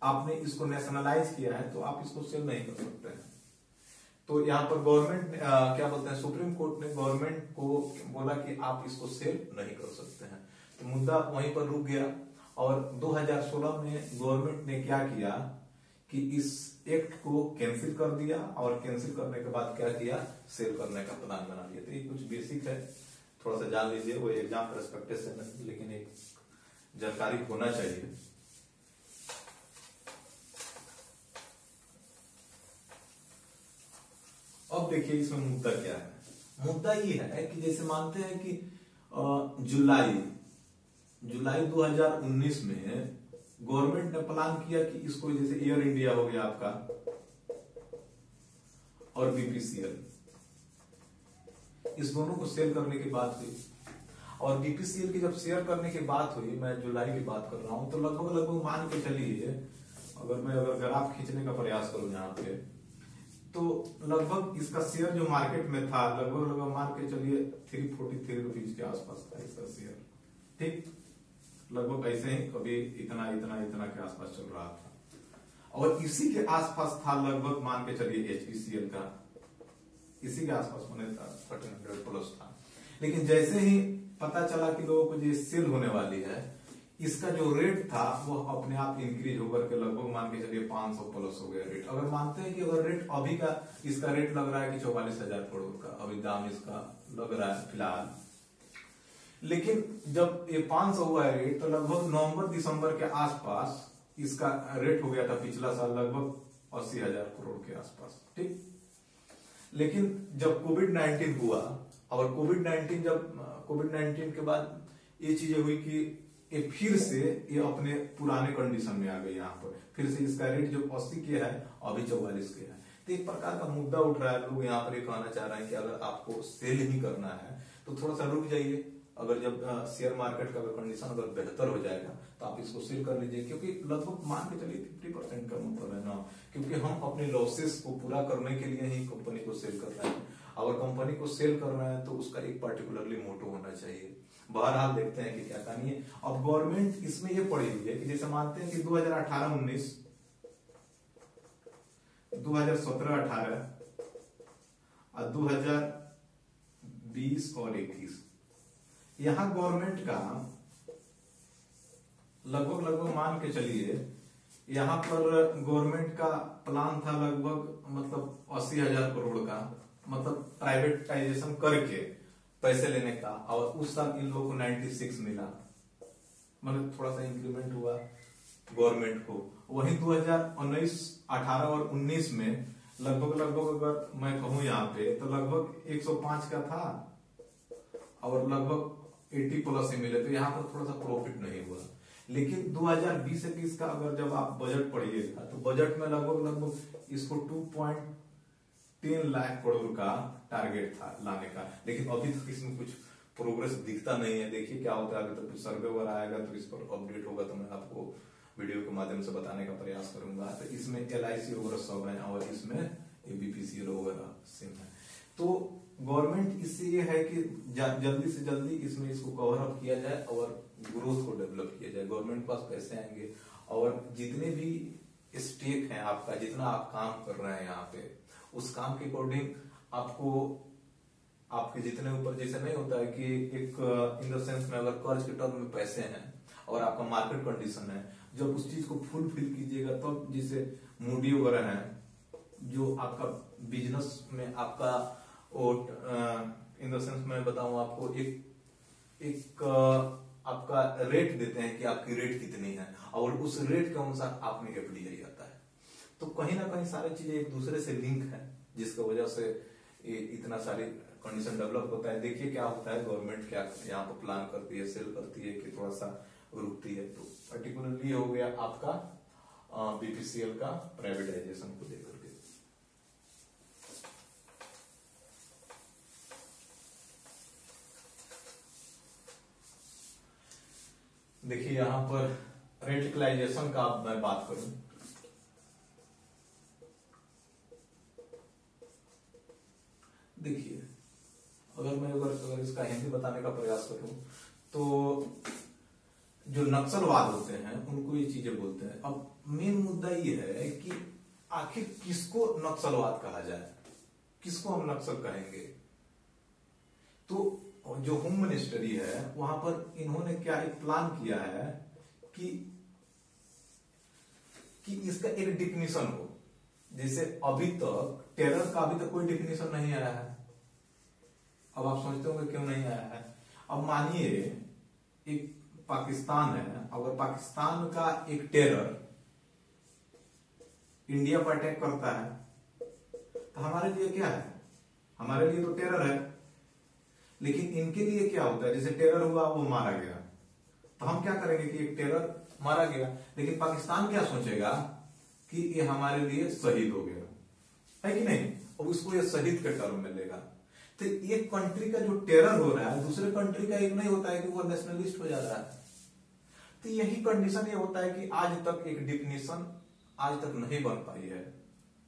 आपने इसको नेशनलाइज किया है, तो आप इसको सेल नहीं कर सकते हैं। तो यहाँ पर गवर्नमेंट क्या बोलते हैं, सुप्रीम कोर्ट ने गवर्नमेंट को बोला कि आप इसको सेल नहीं कर सकते हैं। तो मुद्दा वहीं पर रुक गया। और 2016 में गवर्नमेंट ने क्या किया कि इस एक्ट को कैंसिल कर दिया, और कैंसिल करने के बाद क्या किया, सेल करने का प्लान बना लिया। तो ये कुछ बेसिक है, थोड़ा सा जान लीजिए, वो एग्जाम परस्पेक्टिव से नहीं, लेकिन एक जानकारी होना चाहिए। अब देखिए इसमें मुद्दा क्या है। मुद्दा ये है कि जैसे मानते हैं कि जुलाई 2019 में गवर्नमेंट ने प्लान किया कि इसको, जैसे एयर इंडिया हो गया आपका और बीपीसीएल, इस दोनों को सेल करने की बात हुई। और बीपीसीएल की जब शेयर करने की बात हुई, मैं जुलाई की बात कर रहा हूं, तो लगभग मान के चलिए, अगर ग्राफ खींचने का प्रयास करूं यहाँ पे, तो लगभग इसका शेयर जो मार्केट में था, लगभग मान के चलिए 343 रुपीज के आसपास था इसका शेयर। ठीक, लगभग ऐसे ही कभी इतना के आसपास चल रहा था। और इसी के आसपास था लगभग मान के चलिए एचपीसीएल का, इसी के आसपास होने था, 1300 प्लस था। लेकिन जैसे ही पता चला कि लोगों को ये सेल होने वाली है, इसका जो रेट था वो अपने आप इंक्रीज होकर के लगभग मान के चलिए 500 प्लस हो गया रेट। अगर मानते हैं कि अगर रेट अभी का, इसका रेट लग रहा है कि 44,000 करोड़ का अभी दाम इसका लग रहा है फिलहाल। लेकिन जब ये 500 हुआ है रेट, तो लगभग नवंबर दिसंबर के आसपास इसका रेट हो गया था पिछला साल लगभग 80,000 करोड़ के आसपास। ठीक, लेकिन जब कोविड-19 हुआ, और कोविड-19 के बाद ये चीजें हुई कि ये फिर से ये अपने पुराने कंडीशन में आ गई। यहाँ पर फिर से इसका रेट जो 80 के है अभी 44 के है। तो एक प्रकार का मुद्दा उठ रहा है। लोग यहाँ पर ये कहना चाह रहे हैं कि अगर आपको सेल ही करना है तो थोड़ा सा रुक जाइए। अगर जब शेयर मार्केट का कंडीशन अगर बेहतर हो जाएगा तो आप इसको सेल कर लीजिए, क्योंकि लगभग मान के चलिए 50% का मतलब है ना, क्योंकि हम अपने लॉसेस को पूरा करने के लिए ही कंपनी को सेल कर रहे हैं। अगर कंपनी को सेल कर रहे हैं तो उसका एक पर्टिकुलरली मोटो होना चाहिए। बहरहाल देखते हैं कि क्या कहानी है। अब गवर्नमेंट इसमें ये पड़ी हुई है कि जैसे मानते हैं कि 2018-19, 2017-18 और 2020 और 21, यहां गवर्नमेंट का लगभग मान के चलिए, यहां पर गवर्नमेंट का प्लान था लगभग मतलब 80,000 करोड़ का, मतलब प्राइवेटाइजेशन करके पैसे लेने का। और उस साल इन लोगों को 96 मिला, मतलब थोड़ा सा इंक्रीमेंट हुआ गवर्नमेंट को। वहीं 2019, 18 और 19 में लगभग अगर मैं कहूं यहाँ पे, तो लगभग 105 का था और लगभग 80 प्लस ही मिले। तो यहाँ पर थोड़ा सा प्रॉफिट नहीं हुआ। लेकिन 2020-21 का अगर जब आप बजट पढ़िएगा, तो बजट में लगभग इसको 2.10 लाख करोड़ का टारगेट था लाने का। लेकिन अभी तक इसमें कुछ प्रोग्रेस दिखता नहीं है। देखिए क्या होता है, अभी तक सर्वे वगैरह आएगा तो इस पर अपडेट होगा तो मैं आपको वीडियो के माध्यम से बताने का प्रयास करूंगा। तो इसमें LIC वगैरह सब है और इसमें BPCL वगैरह सिम है। तो गवर्नमेंट इससे ये है कि जल्दी से जल्दी इसमें इसको कवर अप किया जाए और ग्रोथ को डेवलप किया जाए। गवर्नमेंट के पास पैसे आएंगे और जितने भी स्टेक है आपका, जितना आप काम कर रहे हैं यहाँ पे, उस काम के अकॉर्डिंग आपको आपके जितने ऊपर, जैसे नहीं होता है कि एक इन द सेंस में अगर कर्ज के टर्म में पैसे हैं और आपका मार्केट कंडीशन है, जब उस चीज को फुलफिल कीजिएगा तब, जैसे मूडी वगैरह है, जो आपका बिजनेस में आपका इन द सेंस में बताऊं आपको, एक आपका रेट देते हैं कि आपकी रेट कितनी है और उस रेट के अनुसार आप में FDI आता है। तो कहीं ना कहीं सारी चीजें एक दूसरे से लिंक है, जिसकी वजह से इतना सारी कंडीशन डेवलप होता है। देखिए क्या होता है, गवर्नमेंट क्या यहाँ पर प्लान करती है, सेल करती है कि थोड़ा सा रुकती है। तो पर्टिकुलरली हो गया आपका BPCL का प्राइवेटाइजेशन को लेकर के। देखिए यहां पर रेटिकलाइजेशन का अब मैं बात करूं, देखिए अगर इसका हिंदी बताने का प्रयास करूं तो जो नक्सलवाद होते हैं उनको ये चीजें बोलते हैं। अब मेन मुद्दा ये है कि आखिर किसको नक्सलवाद कहा जाए। किसको हम नक्सल कहेंगे? तो जो होम मिनिस्ट्री है वहां पर इन्होंने क्या एक प्लान किया है कि इसका एक डिफिनीशन हो। जैसे अभी तक टेरर का अभी तक कोई डिफिनीशन नहीं आया है। अब आप सोचते होंगे क्यों नहीं आया है। अब मानिए एक पाकिस्तान है, अगर पाकिस्तान का एक टेरर इंडिया पर अटैक करता है तो हमारे लिए क्या है? हमारे लिए तो टेरर है, लेकिन इनके लिए क्या होता है? जैसे टेरर हुआ, वो मारा गया, तो हम क्या करेंगे कि एक टेरर मारा गया, लेकिन पाकिस्तान क्या सोचेगा कि ये हमारे लिए शहीद हो गया, है कि नहीं? और उसको ये शहीद के टर्म में लेगा। तो एक कंट्री का जो टेरर हो रहा है दूसरे कंट्री का एक नहीं होता है कि वो नेशनलिस्ट हो जा रहा है। तो यही कंडीशन ये होता है कि आज तक एक डिफिनीशन आज तक नहीं बन पाई है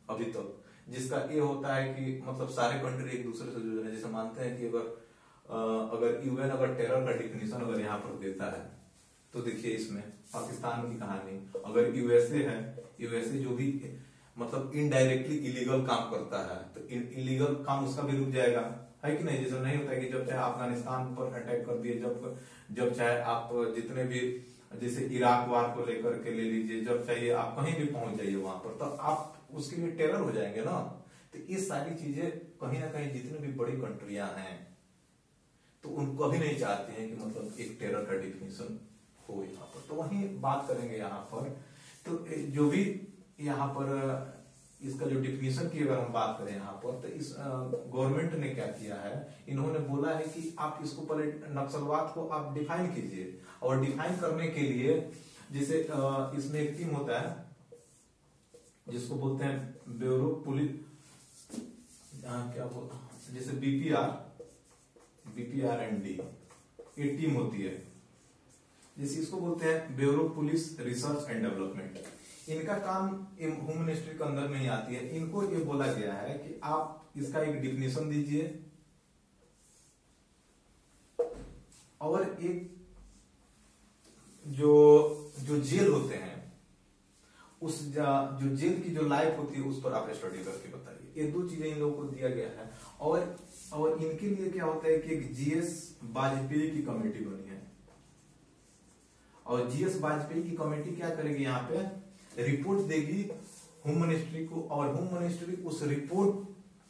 अभी तक, जिसका ये होता है कि मतलब सारे कंट्री एक दूसरे से जुड़ रहे हैं। जैसे मानते हैं कि अगर यूएन अगर टेरर का डिफिनीशन अगर यहाँ पर देता है तो देखिए इसमें पाकिस्तान की कहानी, अगर यूएसए है, यूएसए जो भी मतलब इनडायरेक्टली इलीगल काम करता है तो इलीगल काम उसका भी रुक जाएगा, है कि नहीं? जैसे नहीं होता है कि जब चाहे अफगानिस्तान पर अटैक कर दिए, जब चाहे आप जितने भी जैसे इराक वार को लेकर के ले लीजिए, जब चाहिए आप कहीं भी पहुंच जाइए वहां पर, तो आप उसके लिए टेरर हो जाएंगे ना। तो ये सारी चीजें कहीं ना कहीं जितनी भी बड़ी कंट्रियां हैं तो उनको कभी नहीं चाहते हैं कि मतलब एक टेरर का डिफिनेशन हो यहाँ पर। तो वही बात करेंगे यहाँ पर। तो जो भी यहाँ पर इसका जो डिफिनेशन की अगर हम बात करें यहाँ पर, तो इस गवर्नमेंट ने क्या किया है, इन्होंने बोला है कि आप इसको पहले नक्सलवाद को आप डिफाइन कीजिए, और डिफाइन करने के लिए जैसे इसमें एक टीम होता है जिसको बोलते हैं ब्यूरो पुलिस, क्या बोलते हैं, जैसे BPRND ये टीम होती है, जैसे इसको बोलते हैं bureau police research and development. इनका काम होम मिनिस्ट्री के अंदर नहीं आती है। इनको ये बोला गया है कि आप इसका एक डिफिनेशन दीजिए, और एक जो जेल होते हैं उस जो जेल की जो लाइफ होती है उस पर आप स्टडी करके बताइए। ये दो चीजें इन लोगों को दिया गया है। और इनके लिए क्या होता है कि एक GS वाजपेयी की कमेटी बनी है, और GS वाजपेयी की कमेटी क्या करेगी, यहाँ पे रिपोर्ट देगी होम मिनिस्ट्री को, और होम मिनिस्ट्री उस रिपोर्ट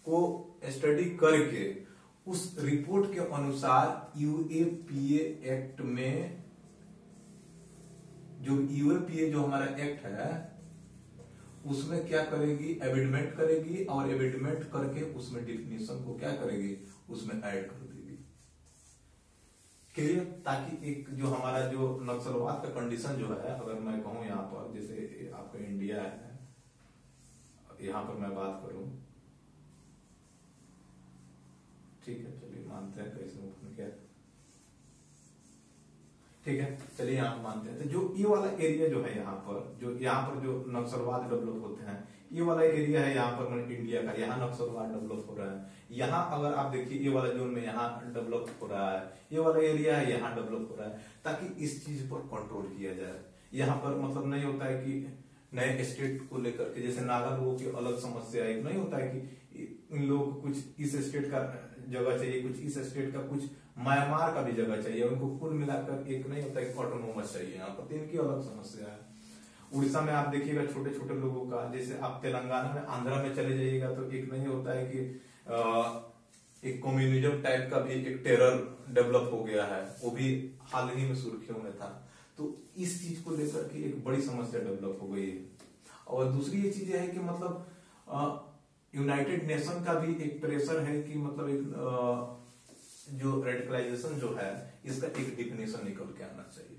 को स्टडी करके उस रिपोर्ट के अनुसार UAPA एक्ट में जो UAPA जो हमारा एक्ट है उसमें क्या करेगी, एमेंडमेंट करेगी, और एमेंडमेंट करके उसमें डिफिनेशन को क्या करेगी, उसमें ऐड कर देगी। क्लियर? ताकि एक जो हमारा जो नक्सलवाद का कंडीशन जो है, अगर मैं कहूं यहाँ पर जैसे आपका इंडिया है, यहां पर मैं बात करूं, ठीक है, चलिए मानते हैं कैसे ओपन किया, ठीक है, चलिए यहाँ मानते हैं। तो जो ये वाला एरिया जो है यहाँ पर जो नक्सलवाद डेवलप होते हैं, ये वाला एरिया है यहाँ पर इंडिया का, यहाँ नक्सलवाद डेवलप हो रहा है। यहाँ अगर आप देखिए ये वाला जोन में यहाँ डेवलप हो रहा है, ये वाला एरिया है यहाँ डेवलप हो रहा है, ताकि इस चीज पर कंट्रोल किया जाए। यहाँ पर मतलब नहीं होता है कि नए स्टेट को लेकर के, जैसे नागा लोगों की अलग समस्या है, नहीं होता है कि इन लोगों को कुछ इस स्टेट का जगह चाहिए, कुछ इस स्टेट का, कुछ म्यांमार का भी जगह चाहिए, उनको कुल मिलाकर एक नहीं होता है ऑटोनोमस चाहिए। यहाँ पर इनकी अलग समस्या है। उड़ीसा में आप देखिएगा छोटे छोटे लोगों का, जैसे आप तेलंगाना में, आंध्रा में चले जाइएगा तो एक नहीं होता है कि एक कम्युनिज्म टाइप का भी एक टेरर डेवलप हो गया है, वो भी हाल ही में सुर्खियों में था। तो इस चीज को लेकर के एक बड़ी समस्या डेवलप हो गई है। और दूसरी ये चीज है कि मतलब यूनाइटेड नेशन का भी एक प्रेशर है कि मतलब एक जो रेडिकलाइजेशन जो है इसका एक डिफिनेशन निकल के आना चाहिए।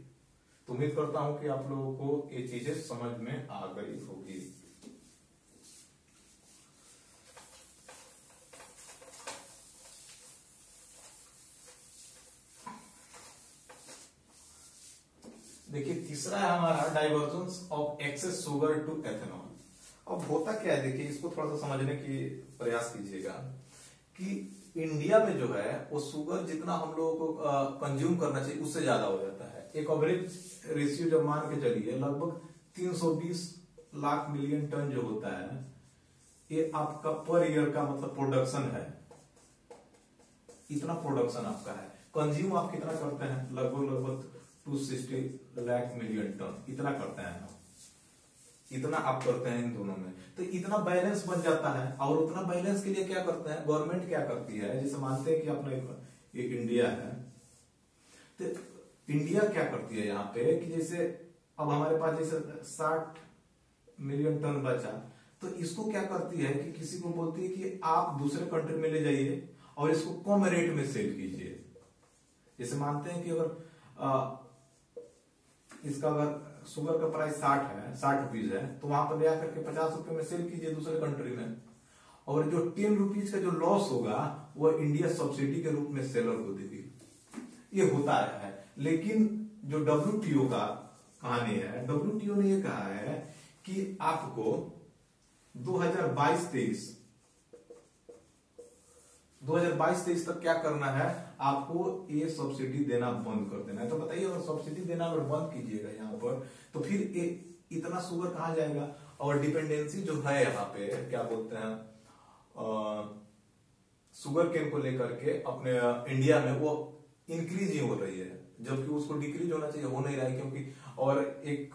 तो उम्मीद करता हूं कि आप लोगों को ये चीजें समझ में आ गई होगी। देखिए तीसरा है हमारा divergence of excess sugar to ethanol. अब होता क्या है, देखिए इसको थोड़ा सा समझने की प्रयास कीजिएगा कि इंडिया में जो है वो शुगर जितना हम लोगों को कंज्यूम करना चाहिए उससे ज्यादा हो जाता है। एक एवरेज रेशियो जब मान के चलिए लगभग 320 लाख मिलियन टन जो होता है, ये आपका पर ईयर का मतलब प्रोडक्शन है, इतना प्रोडक्शन आपका है। कंज्यूम आप कितना करते हैं, लगभग 260 लाख मिलियन टन इतना करते हैं आप, इतना आप करते हैं इन दोनों में। तो इतना बैलेंस बन जाता है। और उतना बैलेंस के लिए क्या करते हैं, गवर्नमेंट क्या करती है, जैसे मानते हैं कि अपना ये इंडिया है, तो इंडिया क्या करती है यहाँ पे कि जैसे अब हमारे पास जैसे 60 मिलियन टन बचा, तो इसको क्या करती है कि किसी को बोलती है कि आप दूसरे कंट्री में ले जाइए और इसको कम रेट में सेल कीजिए। जैसे मानते हैं कि अगर इसका अगर शुगर का प्राइस 60 रुपीज है, तो वहां पर ले आकर के 50 रुपए में सेल कीजिए दूसरे कंट्री में, और जो 10 रुपीज का जो लॉस होगा वो इंडिया सब्सिडी के रूप में सेलर को देगी। ये होता है। लेकिन जो WTO का कहानी है, WTO ने ये कहा है कि आपको 2022-23 तक क्या करना है, आपको ये सब्सिडी देना बंद कर देना है। तो बताइए, अगर सब्सिडी देना अगर बंद कीजिएगा यहाँ पर, तो फिर इतना शुगर कहाँ जाएगा। और डिपेंडेंसी जो है यहाँ पे क्या बोलते हैं, शुगर केन को लेकर के अपने इंडिया में वो इंक्रीज ही हो रही है, जबकि उसको डिक्रीज होना चाहिए, हो नहीं रहा है। क्योंकि और एक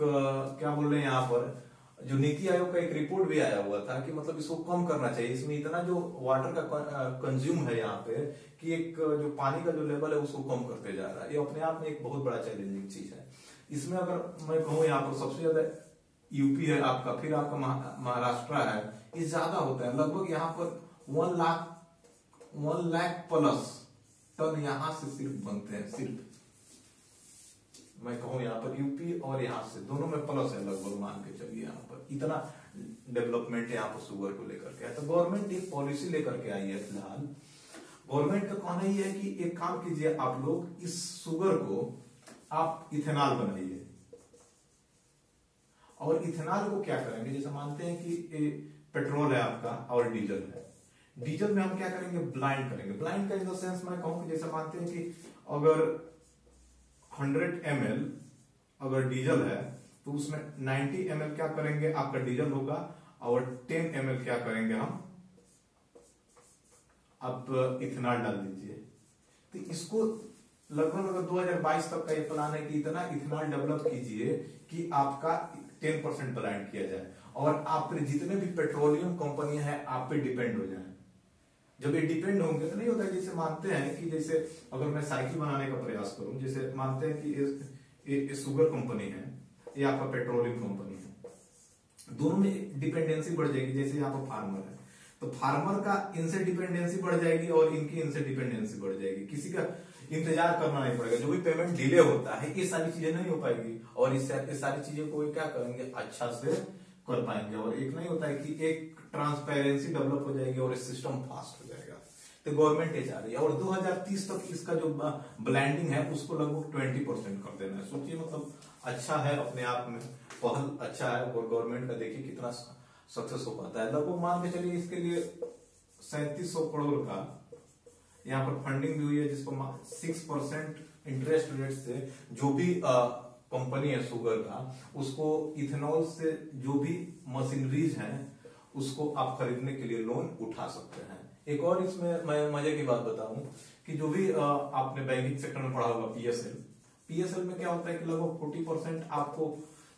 क्या बोल रहे हैं यहाँ पर, जो नीति आयोग का एक रिपोर्ट भी आया हुआ था कि मतलब इसको कम करना चाहिए, इसमें इतना जो वाटर का कंज्यूम है यहाँ पे कि एक जो पानी का जो लेवल है उसको कम करते जा रहा है। ये अपने आप में एक बहुत बड़ा चैलेंजिंग चीज है। इसमें अगर मैं कहूँ, यहाँ पर सबसे ज्यादा यूपी है आपका, फिर आपका महाराष्ट्र है, ये ज्यादा होता है। लगभग यहाँ पर 1 लाख प्लस टन यहाँ से सिर्फ बनते हैं। सिर्फ मैं कहूँ यहाँ पर यूपी और यहाँ से दोनों में प्लस है, लगभग मान के चलिए यहाँ पर इतना डेवलपमेंट यहाँ पर शुगर को लेकर के है। तो गवर्नमेंट एक पॉलिसी लेकर के आई है। फिलहाल गवर्नमेंट का कहना ये है कि एक काम कीजिए, आप लोग इस शुगर को आप इथेनॉल बनाइए। और इथेनॉल को क्या करेंगे, जैसे मानते हैं कि पेट्रोल है आपका और डीजल है, डीजल में हम क्या करेंगे, ब्लाइंड करेंगे। ब्लाइंड का इन द सेंस मैं कहूं कि जैसे मानते हैं कि अगर 100 ml अगर डीजल है, तो उसमें 90 ml क्या करेंगे, आपका डीजल होगा, और 10 ml क्या करेंगे हम, आप इथेनॉल डाल दीजिए। तो इसको लगभग अगर 2022 तक का ये प्लान है कि इतना इथेनॉल डेवलप कीजिए कि आपका 10% ब्लाइंड किया जाए, और आप पे जितने भी पेट्रोलियम कंपनियां हैं आप पे डिपेंड हो जाए। जब ये डिपेंड होंगे तो नहीं होता है, जैसे मानते हैं कि जैसे अगर मैं साइकिल बनाने का प्रयास करूं, जैसे मानते हैं कि ये शुगर कंपनी है, ये आपका पेट्रोलियम कंपनी है, दोनों में डिपेंडेंसी बढ़ जाएगी। जैसे यहाँ पर फार्मर है, तो फार्मर का इनसे डिपेंडेंसी बढ़ जाएगी और इनकी इनसे डिपेंडेंसी बढ़ जाएगी। किसी का इंतजार करना नहीं पड़ेगा, जो भी पेमेंट डिले होता है ये सारी चीजें नहीं हो पाएगी, और इस सारी चीजें को क्या करेंगे, अच्छा से कर पाएंगे। और एक नहीं होता है कि एक ट्रांसपेरेंसी डेवलप हो जाएगी और सिस्टम फास्ट हो जाएगा। तो गवर्नमेंट ये चाह रही है, और 2030 तक इसका जो ब्लेंडिंग है उसको लगभग 20% कर देना है। सोचिए, मतलब अच्छा है अपने आप में, पहल अच्छा है, और गवर्नमेंट का देखिए कितना सक्सेस हो पाता है। लगभग मान के चलिए इसके लिए 3700 करोड़ का यहाँ पर फंडिंग भी हुई है, जिसको 6% इंटरेस्ट रेट से जो भी कंपनी है शुगर का, उसको इथेनॉल से जो भी मशीनरीज हैं उसको आप खरीदने के लिए लोन उठा सकते हैं। एक और इसमें मैं मजे की बात बताऊं कि जो भी आपने बैंकिंग सेक्टर में पढ़ा होगा पीएसएल में क्या होता है कि लगभग 40% आपको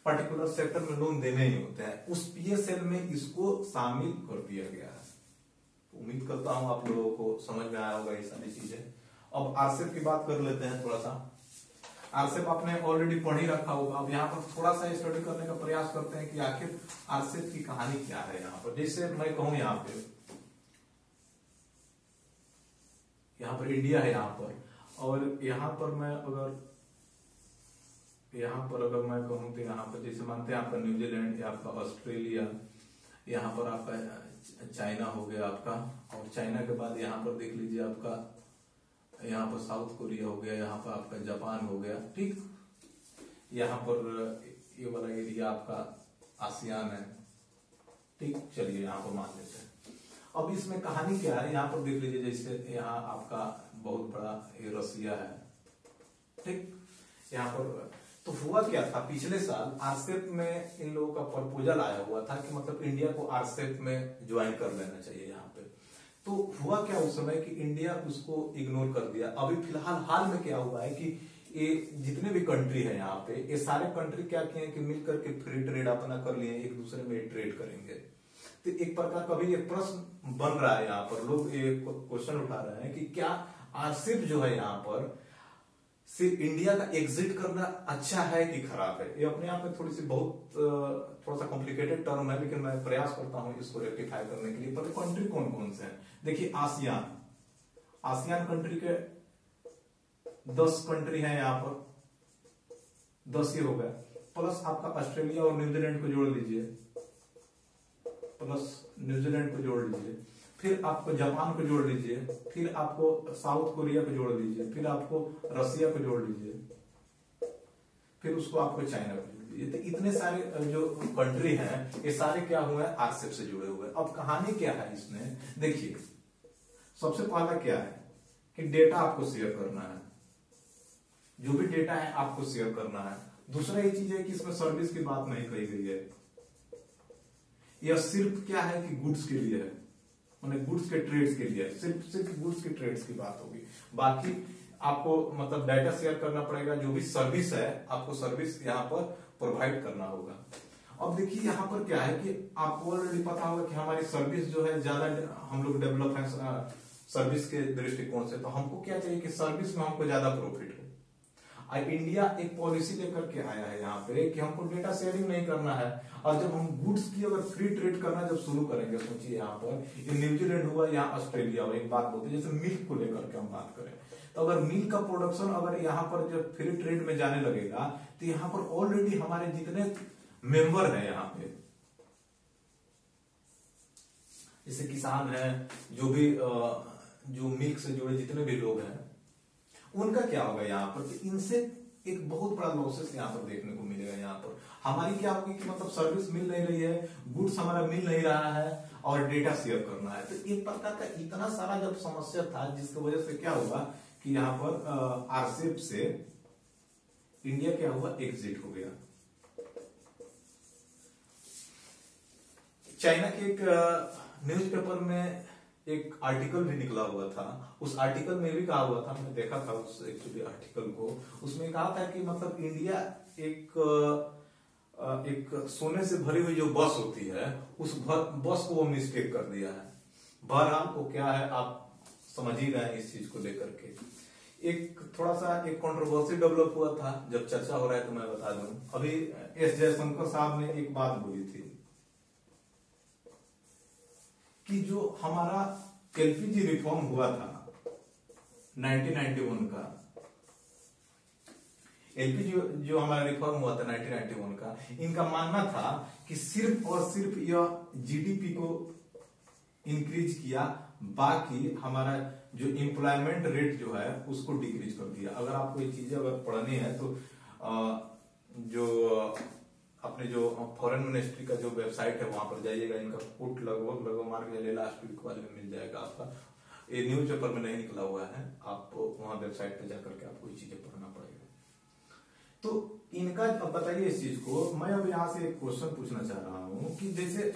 पर्टिकुलर सेक्टर में लोन देने ही होते हैं। उस पीएसएल में इसको शामिल कर दिया गया है। उम्मीद करता हूं आप लोगों को समझ में आया होगा ये सारी चीजें। अब आरसेप की बात कर लेते हैं थोड़ा सा। आरसेप आपने ऑलरेडी पढ़ ही रखा होगा। अब यहाँ पर थोड़ा सा स्टडी करने का प्रयास करते हैं कि आखिर आरसेप की कहानी क्या है। यहाँ पर जैसे मैं कहूं, यहाँ पर इंडिया है यहाँ पर, और यहाँ पर मैं अगर मैं कहूँ तो यहाँ पर जैसे मानते हैं आपका न्यूजीलैंड या आपका ऑस्ट्रेलिया, यहाँ पर आपका चाइना हो गया आपका, और चाइना के बाद यहाँ पर देख लीजिए आपका यहाँ पर साउथ कोरिया हो गया, यहाँ पर आपका जापान हो गया, ठीक। यहाँ पर ये वाला एरिया आपका आसियान है, ठीक। चलिए यहाँ पर मान लेते हैं। अब इसमें कहानी क्या है, यहाँ पर देख लीजिए, जैसे यहाँ आपका बहुत बड़ा ये रसिया है, ठीक। यहाँ पर तो हुआ क्या था, पिछले साल आरसेप में इन लोगों का प्रपोजल आया हुआ था कि मतलब इंडिया को आरसेप में ज्वाइन कर लेना चाहिए यहाँ पे। तो हुआ क्या उस समय कि इंडिया उसको इग्नोर कर दिया। अभी फिलहाल हाल में क्या हुआ है कि ये जितने भी कंट्री है यहाँ पे, ये सारे कंट्री क्या किए कि मिलकर के फ्री ट्रेड अपना कर लिए, एक दूसरे में ट्रेड करेंगे। तो एक प्रकार का भी एक प्रश्न बन रहा है यहाँ पर, लोग ये क्वेश्चन उठा रहे हैं कि क्या आरसेप जो है यहाँ पर से इंडिया का एग्जिट करना अच्छा है कि खराब है। ये अपने आप में थोड़ी सी थोड़ा सा कॉम्प्लिकेटेड टर्म है, लेकिन मैं प्रयास करता हूं इसको रेक्टिफाई करने के लिए। पर कंट्री कौन कौन से हैं, देखिए आसियान कंट्री के 10 कंट्री हैं यहाँ पर, 10 ही हो गए, प्लस आपका ऑस्ट्रेलिया और न्यूजीलैंड को जोड़ लीजिए, प्लस न्यूजीलैंड को जोड़ लीजिए, फिर आपको जापान को जोड़ लीजिए, फिर आपको साउथ कोरिया को जोड़ लीजिए, फिर आपको रसिया को जोड़ लीजिए, फिर उसको आपको चाइना को जोड़ लीजिए। तो इतने सारे जो कंट्री हैं ये सारे क्या हुए हैं, आरसेप से जुड़े हुए। अब कहानी क्या है इसमें, देखिए सबसे पहला क्या है कि डेटा आपको शेयर करना है, जो भी डेटा है आपको शेयर करना है। दूसरा ये चीज है कि इसमें सर्विस की बात नहीं कही गई है, यह सिर्फ क्या है कि गुड्स के लिए है, मतलब गुड्स के ट्रेड्स के लिए, सिर्फ गुड्स के ट्रेड्स की बात होगी। बाकी आपको मतलब डाटा शेयर करना पड़ेगा, जो भी सर्विस है आपको सर्विस यहाँ पर प्रोवाइड करना होगा। अब देखिए यहाँ पर क्या है कि आपको ऑलरेडी पता होगा कि हमारी सर्विस जो है ज्यादा हम लोग डेवलप है सर्विस के दृष्टिकोण से, तो हमको क्या चाहिए कि सर्विस में हमको ज्यादा प्रॉफिट हो। इंडिया एक पॉलिसी लेकर के आया है यहाँ पे कि हमको डेटा शेयरिंग नहीं करना है, और जब हम गुड्स की अगर फ्री ट्रेड करना जब शुरू करेंगे, सोचिए यहाँ पर ये न्यूजीलैंड हुआ या ऑस्ट्रेलिया हुआ, एक बात बोलते हैं जैसे मिल्क को लेकर के हम बात करें, तो अगर मिल्क का प्रोडक्शन अगर यहाँ पर जब फ्री ट्रेड में जाने लगेगा, तो यहाँ पर ऑलरेडी हमारे जितने मेंबर है यहाँ पे, जैसे किसान है, जो भी जो मिल्क से जुड़े जितने भी लोग हैं, उनका क्या होगा यहाँ पर, तो इनसे एक बहुत बड़ा लॉसेस यहाँ पर देखने को मिलेगा। यहाँ पर हमारी क्या होगी कि मतलब सर्विस मिल नहीं रही है, गुड्स हमारा मिल नहीं रहा है, और डेटा शेयर करना है। तो एक प्रकार का इतना सारा जब समस्या था, जिसकी वजह से क्या हुआ कि यहाँ पर आरसेप से इंडिया क्या हुआ, एग्जिट हो गया। चाइना के एक न्यूज़पेपर में एक आर्टिकल भी निकला हुआ था, उस आर्टिकल में भी कहा हुआ था, मैंने देखा था उस एक्चुअली आर्टिकल को, उसमें कहा था कि मतलब इंडिया एक सोने से भरी हुई जो बस होती है, उस बस को वो मिस्टेक कर दिया है। बहरहाल वो क्या है आप समझ ही रहे हैं इस चीज को लेकर के। एक थोड़ा सा एक कंट्रोवर्सी डेवलप हुआ था, जब चर्चा हो रहा है तो मैं बता दूं, अभी एस जयशंकर साहब ने एक बात बोली थी कि जो हमारा एलपीजी रिफॉर्म हुआ था 1991 का, एलपीजी जो हमारा रिफॉर्म हुआ था 1991 का, इनका मानना था कि सिर्फ और सिर्फ यह जीडीपी को इंक्रीज किया, बाकी हमारा जो एम्प्लॉयमेंट रेट जो है उसको डिक्रीज कर दिया। अगर आपको ये चीजें अगर पढ़नी है तो जो अपने जो फॉरेन मिनिस्ट्री का जो वेबसाइट है वहां पर जाइएगा, इनका कोट लगभग मार के चलिए लास्ट वीक वाले में मिल जाएगा आपका। ये न्यूज पेपर में नहीं निकला हुआ है, आप वहां वेबसाइट पे जाकर के आपको ये चीजें पढ़ना पड़ेगा। तो इनका अब बताइए इस चीज को, मैं अब यहाँ से एक क्वेश्चन पूछना चाह रहा हूँ कि जैसे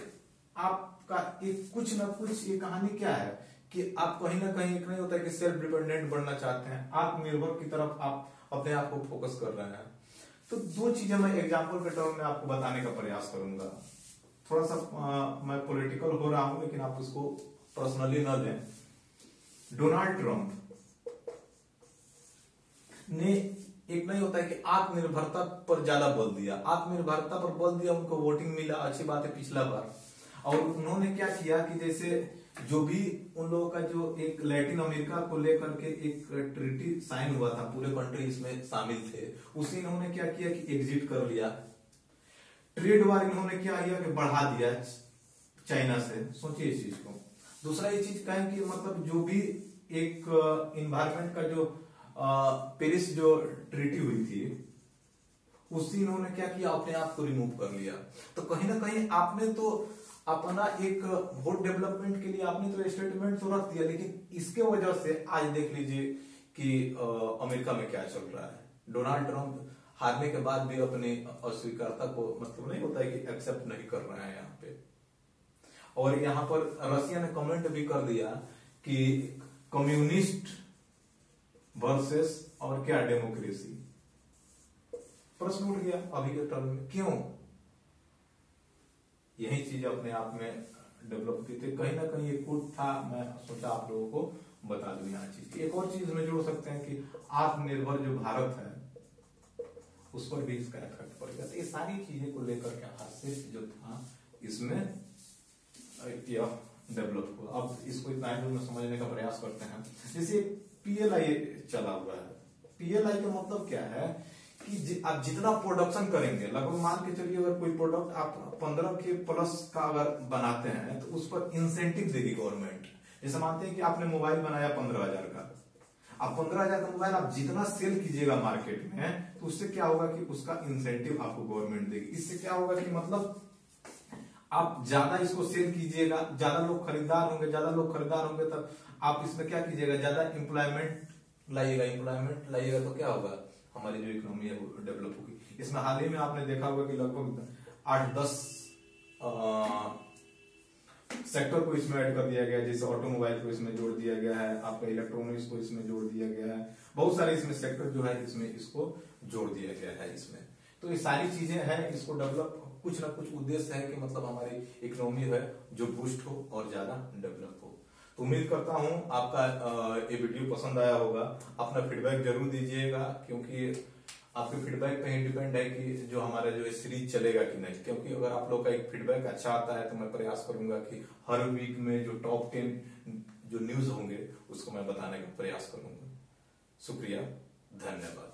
आपका एक कुछ ना कुछ ये कहानी क्या है कि आप कहीं ना कहीं एक नहीं होता है कि सेल्फ डिपेंडेंट बनना चाहते हैं, आत्मनिर्भर की तरफ आप अपने आप को फोकस कर रहे हैं। तो दो चीजें मैं एग्जाम्पल के टर्म में आपको बताने का प्रयास करूंगा। थोड़ा सा मैं पॉलिटिकल हो रहा हूं, लेकिन आप उसको पर्सनली न लें। डोनाल्ड ट्रंप ने एक नहीं होता है कि आत्मनिर्भरता पर ज्यादा बल दिया, आत्मनिर्भरता पर बल दिया, उनको वोटिंग मिला, अच्छी बात है पिछला बार। और उन्होंने क्या किया कि जैसे जो भी उन लोगों का जो एक लैटिन अमेरिका को लेकर के एक ट्रीटी साइन हुआ था, पूरे कंट्री इसमें शामिल थे, उसे इन्होंने क्या किया कि एग्जिट कर लिया। ट्रेड वार इन्होंने क्या किया कि बढ़ा दिया चाइना से, सोचिए इस चीज को। दूसरा ये चीज कहें कि मतलब जो भी एक इन्वायरमेंट का जो पेरिस जो ट्रीटी हुई थी, उसी इन्होंने क्या किया, अपने आप को रिमूव कर लिया। तो कहीं ना कहीं आपने तो अपना एक वोट डेवलपमेंट के लिए आपने तो स्टेटमेंट तो रख दिया, लेकिन इसके वजह से आज देख लीजिए कि अमेरिका में क्या चल रहा है। डोनाल्ड ट्रंप हारने के बाद भी अपनी अस्वीकारता को मतलब नहीं होता है कि एक्सेप्ट नहीं कर रहे हैं यहाँ पे। और यहाँ पर रसिया ने कमेंट भी कर दिया कि कम्युनिस्ट वर्सेस और क्या डेमोक्रेसी। प्रश्न उठ गया अभी के टर्म में, क्यों? यही चीज अपने आप में डेवलप की थी, कहीं ना कहीं ये कूट था, मैं सोचा आप लोगों को बता दूं यहाँ चीज। एक और चीज में जोड़ सकते हैं कि आत्मनिर्भर जो भारत है उस पर भी इसका इफेक्ट पड़ेगा। तो ये सारी चीजें को लेकर के हास्य जो था इसमें यह डेवलप हुआ। अब इसको इतना में समझने का प्रयास करते हैं। जैसे पीएलआई चला हुआ है, पीएलआई का मतलब क्या है कि आप जितना प्रोडक्शन करेंगे, लगभग मान के चलिए अगर कोई प्रोडक्ट आप 15 के प्लस का अगर बनाते हैं तो उस पर इंसेंटिव देगी गवर्नमेंट। जैसे मानते हैं कि आपने मोबाइल बनाया 15,000 का, आप 15,000 का मोबाइल आप जितना सेल कीजिएगा मार्केट में तो उससे क्या होगा कि उसका इंसेंटिव आपको गवर्नमेंट देगी। इससे क्या होगा कि मतलब आप ज्यादा इसको सेल कीजिएगा, ज्यादा लोग खरीदार होंगे तब आप इसमें क्या कीजिएगा, ज्यादा एम्प्लॉयमेंट लाइएगा तो क्या होगा, हमारी जो इकोनॉमी है वो डेवलप होगी। इसमें हाल ही में आपने देखा होगा कि लगभग 8-10 सेक्टर को इसमें ऐड कर दिया गया है। जैसे ऑटोमोबाइल को इसमें जोड़ दिया गया है, आपका इलेक्ट्रॉनिक्स को इसमें जोड़ दिया गया है, बहुत सारे इसमें सेक्टर जो है इसमें इसको जोड़ दिया गया है इसमें। तो ये सारी चीजें हैं, इसको डेवलप कुछ ना कुछ उद्देश्य है कि मतलब हमारी इकोनॉमी है जो बूस्ट हो और ज्यादा डेवलप हो। तो उम्मीद करता हूं आपका ये वीडियो पसंद आया होगा। अपना फीडबैक जरूर दीजिएगा, क्योंकि आपके फीडबैक पे ही डिपेंड है कि जो हमारा जो सीरीज चलेगा कि नहीं। क्योंकि अगर आप लोग का एक फीडबैक अच्छा आता है तो मैं प्रयास करूंगा कि हर वीक में जो टॉप 10 जो न्यूज होंगे उसको मैं बताने का प्रयास करूंगा। शुक्रिया, धन्यवाद।